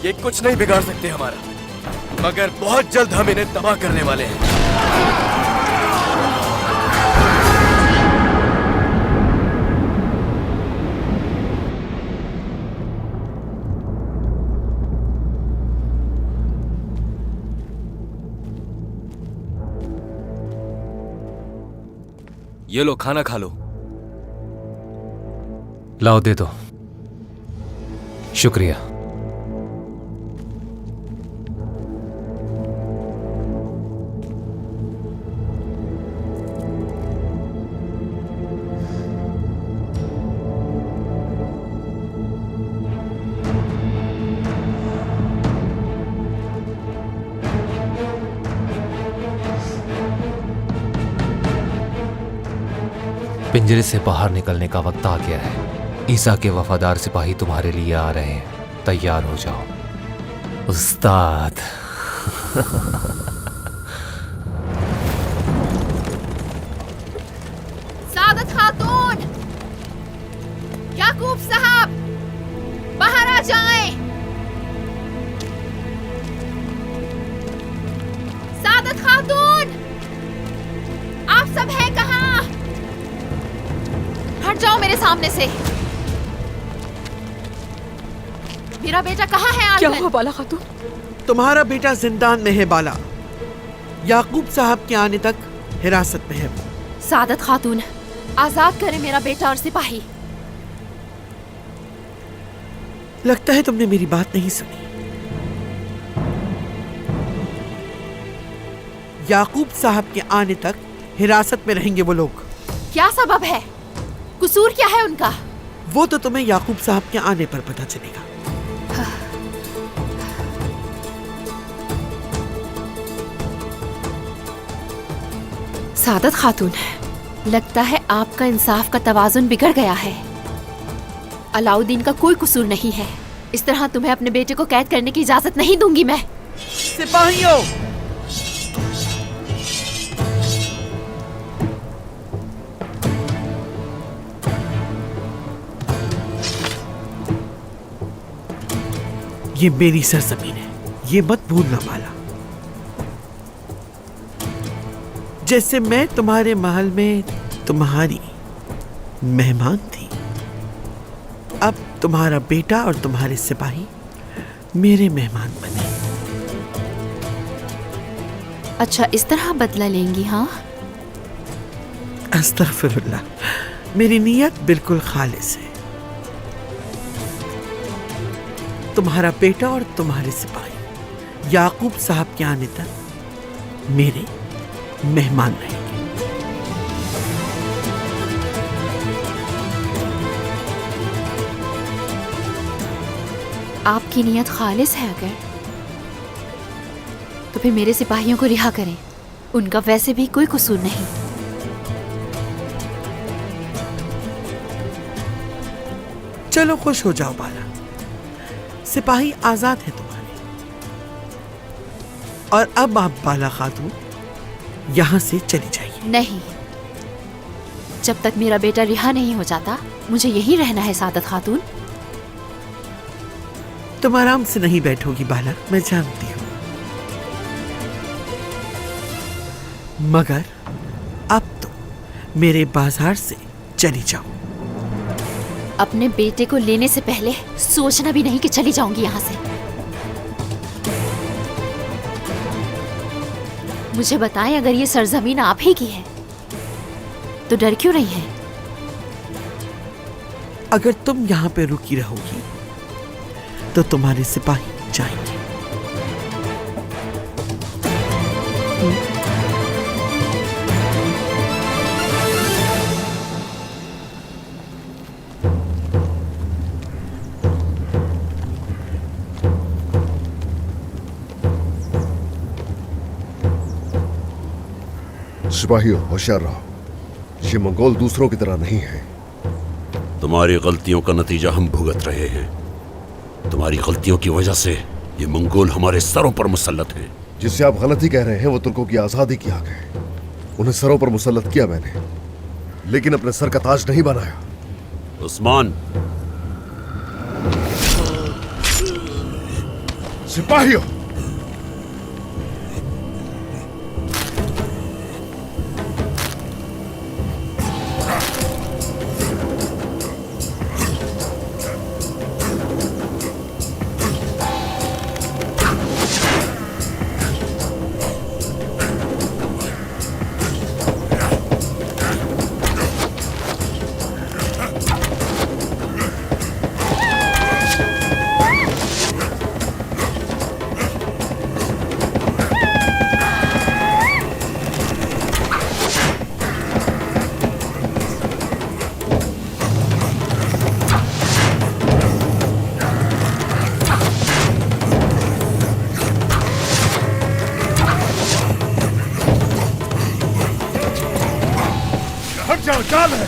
ये कुछ नहीं बिगाड़ सकते हमारा, मगर बहुत जल्द हम इन्हें तबाह करने वाले हैं। ये लो, खाना खा लो। लाओ, दे दो। शुक्रिया। पिंजरे से बाहर निकलने का वक्त आ गया है। ईसा के वफादार सिपाही तुम्हारे लिए आ रहे हैं। तैयार हो जाओ उस्ताद। सादत खातून, याकूब साहब, बाहर आ जाएं। सादत खातून, आप सब हैं कहाँ? हट जाओ मेरे सामने से। मेरा बेटा कहाँ है? क्या हुआ बाला खातून? तुम्हारा बेटा जिंदान में है बाला। याकूब साहब के आने तक हिरासत में है वो। सादत खातून, आजाद करें मेरा बेटा और सिपाही। लगता है तुमने मेरी बात नहीं सुनी। याकूब साहब के आने तक हिरासत में रहेंगे वो लोग। क्या सबब है? कसूर क्या है उनका? वो तो तुम्हें याकूब साहब के आने पर पता चलेगा। सादत खातून, लगता है आपका इंसाफ का तवाजुन बिगड़ गया है। अलाउद्दीन का कोई कसूर नहीं है। इस तरह तुम्हें अपने बेटे को कैद करने की इजाजत नहीं दूंगी मैं। सिपाहियों, ये मेरी सरजमीन है, ये मत भूलना बाला। जैसे मैं तुम्हारे महल में तुम्हारी मेहमान थी, अब तुम्हारा बेटा और तुम्हारे सिपाही मेरे मेहमान बने। अच्छा, इस तरह बदला लेंगी? हाँ, अस्तगफिरुल्लाह, मेरी नीयत बिल्कुल खालिस है। तुम्हारा बेटा और तुम्हारे सिपाही याकूब साहब के आने तक मेरे मेहमान रहेंगे। आपकी नीयत खालिस है अगर, तो फिर मेरे सिपाहियों को रिहा करें। उनका वैसे भी कोई कसूर नहीं। चलो खुश हो जाओ बाला, सिपाही आजाद है तुम्हारे। और अब आप बाला खातून यहां से चली जाइए। नहीं, जब तक मेरा बेटा रिहा नहीं हो जाता मुझे यहीं रहना है सादत खातून। तुम आराम से नहीं बैठोगी बाला, मैं जानती हूं, मगर अब तुम मेरे बाजार से चली जाओ। अपने बेटे को लेने से पहले सोचना भी नहीं कि चली जाऊंगी यहां से। मुझे बताएं, अगर ये सरजमीन आप ही की है तो डर क्यों नहीं है? अगर तुम यहां पे रुकी रहोगी तो तुम्हारे सिपाही जाएंगे। सिपाहियों, होशियार रहो, ये मंगोल दूसरों की तरह नहीं है। तुम्हारी गलतियों का नतीजा हम भुगत रहे हैं। तुम्हारी गलतियों की वजह से ये मंगोल हमारे सरों पर मुसल्लत हैं। जिससे आप गलती कह रहे हैं वो तुर्कों की आजादी की आग है। उन्हें सरों पर मुसल्लत किया मैंने, लेकिन अपने सर का ताज नहीं बनाया। उस्मान, सिपाहियों, चाल है।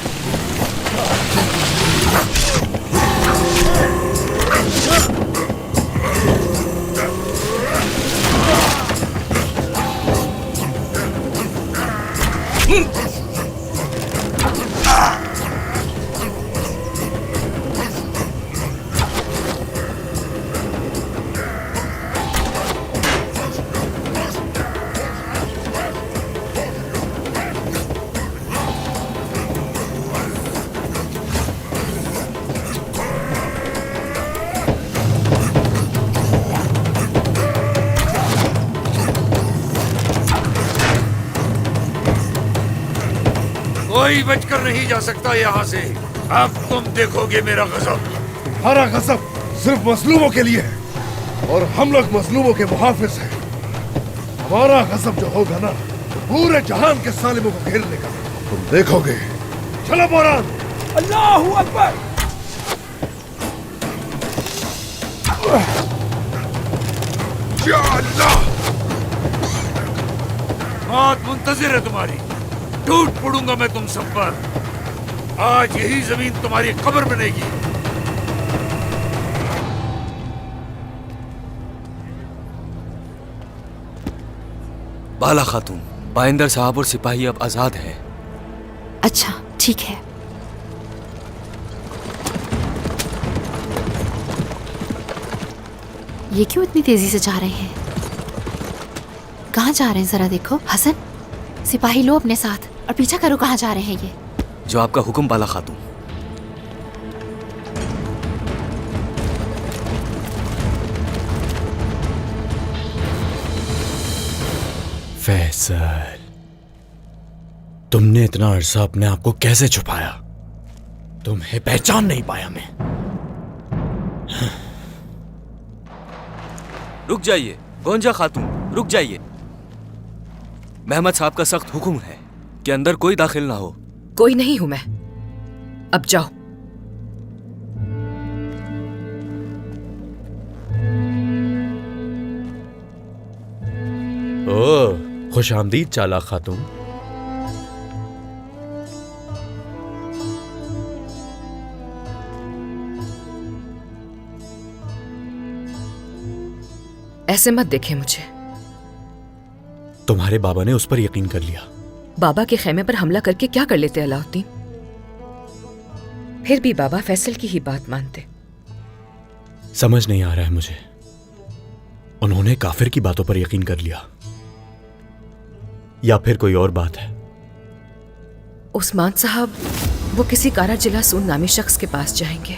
कोई बचकर नहीं जा सकता यहाँ से। अब तुम देखोगे मेरा गजब। हमारा गजब सिर्फ मजलूमों के लिए है और हम लोग मजलूमों के मुहाफिज हैं। हमारा गजब जो होगा ना, पूरे जहान के सालिमों को घेर लेगा। तुम देखोगे। चलो बोरान। अल्लाहू अकबर। या अल्लाह, मौत मुंतजिर है तुम्हारी। टूट पड़ूंगा मैं तुम सब पर। आज यही जमीन तुम्हारी कब्र बनेगी। बाला खातून, बाइंदर साहब और सिपाही अब आजाद हैं। अच्छा, ठीक है। ये क्यों इतनी तेजी से जा रहे हैं? कहाँ जा रहे हैं जरा देखो। हसन, सिपाही लो अपने साथ और पीछा करो कहाँ जा रहे हैं ये। जो आपका हुक्म बाला खातून। फैसल, तुमने इतना अरसा अपने आप को कैसे छुपाया? तुम्हें पहचान नहीं पाया मैं। रुक जाइए गोंजा खातून, रुक जाइए। मेहमद साहब का सख्त हुक्म है कि अंदर कोई दाखिल ना हो। कोई नहीं हूं मैं, अब जाओ। ओह, खुश आमदीद चालाक खातून। ऐसे मत देखे मुझे। तुम्हारे बाबा ने उस पर यकीन कर लिया। बाबा के खेमे पर हमला करके क्या कर लेते अलाउद्दीन? फिर भी बाबा फैसल की ही बात मानते। समझ नहीं आ रहा है मुझे, उन्होंने काफिर की बातों पर यकीन कर लिया या फिर कोई और बात है? उस्मान साहब वो किसी कारा जिलासून नामी शख्स के पास जाएंगे।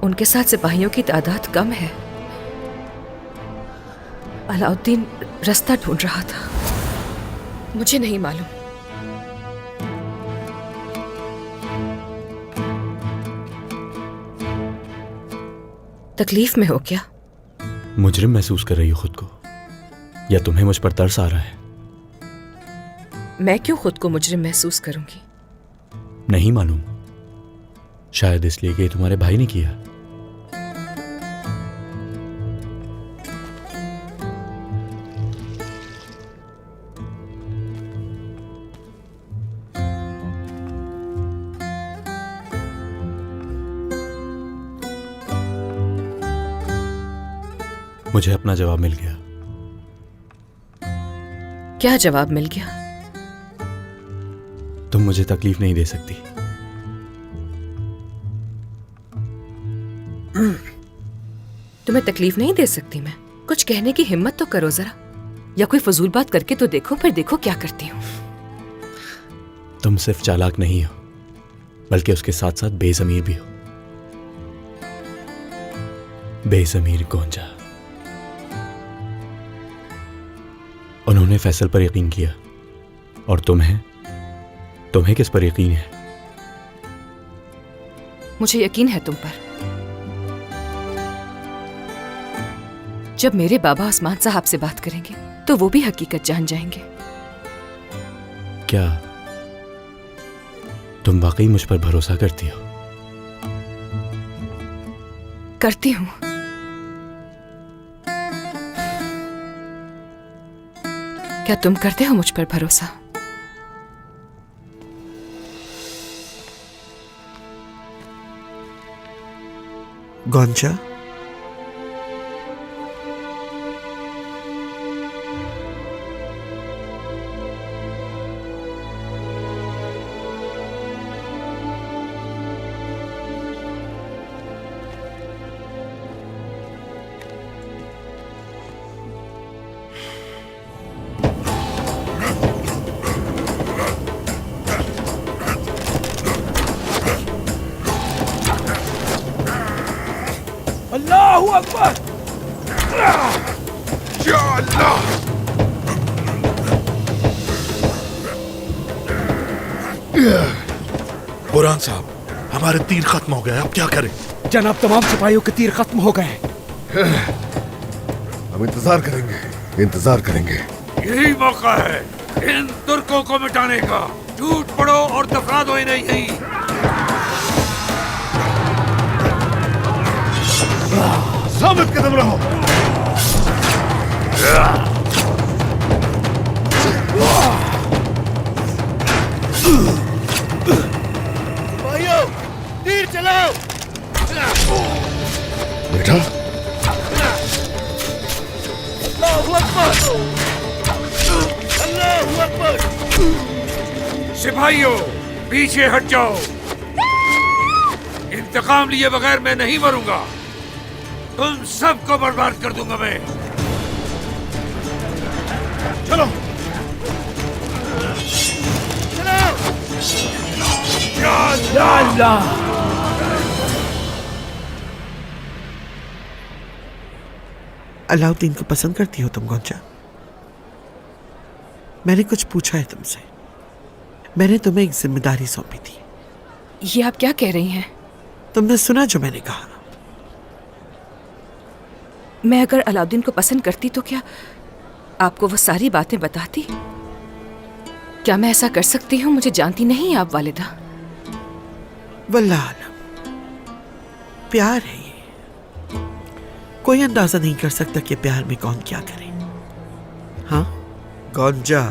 उनके साथ सिपाहियों की तादाद कम है। अलाउद्दीन रास्ता ढूंढ रहा था, मुझे नहीं मालूम। तकलीफ में हो क्या? मुजरिम महसूस कर रही हो खुद को, या तुम्हें मुझ पर तरस आ रहा है? मैं क्यों खुद को मुजरिम महसूस करूंगी? नहीं मालूम, शायद इसलिए कि तुम्हारे भाई ने किया। मुझे अपना जवाब मिल गया। क्या जवाब मिल गया? तुम मुझे तकलीफ नहीं दे सकती। तुम्हें तकलीफ नहीं दे सकती मैं? कुछ कहने की हिम्मत तो करो जरा, या कोई फजूल बात करके तो देखो, फिर देखो क्या करती हूँ। तुम सिर्फ चालाक नहीं हो, बल्कि उसके साथ साथ बेज़मीर भी हो। बेज़मीर गोंजा। उन्होंने फैसल पर यकीन किया, और तुम्हें किस पर यकीन है? मुझे यकीन है तुम पर। जब मेरे बाबा उस्मान साहब से बात करेंगे तो वो भी हकीकत जान जाएंगे। क्या तुम वाकई मुझ पर भरोसा करती हो? करती हूँ। क्या तुम करते हो मुझ पर भरोसा? गोंजा, अल्लाहू अकबर! या अल्लाह! बुरहान साहब, हमारे तीर खत्म हो गए, अब क्या करें? जनाब, तमाम सिपाहियों के तीर खत्म हो गए। हम इंतजार करेंगे। यही मौका है इन तुर्कों को मिटाने का। टूट पड़ो और दफना दो इन्हें यहीं। साबित कदम रहो। भाइयों, तीर चलाओ। बेटा, अल्लाहू अकबर! अल्लाहू अकबर! सिपाहियों, पीछे हट जाओ। इंतकाम लिए बगैर मैं नहीं मरूंगा। तुम सबको बर्बाद कर दूंगा मैं। चलो या अल्लाह! अलाउद्दीन को पसंद करती हो तुम गोंजा? मैंने कुछ पूछा है तुमसे। मैंने तुम्हें एक जिम्मेदारी सौंपी थी। ये आप क्या कह रही हैं? तुमने सुना जो मैंने कहा? मैं अगर अलाउद्दीन को पसंद करती तो क्या आपको वो सारी बातें बताती? क्या मैं ऐसा कर सकती हूँ? मुझे जानती नहीं आप वालिदा। वल्लाह आलम, प्यार है ये। कोई अंदाजा नहीं कर सकता कि प्यार में कौन क्या करे। हाँ गौंजा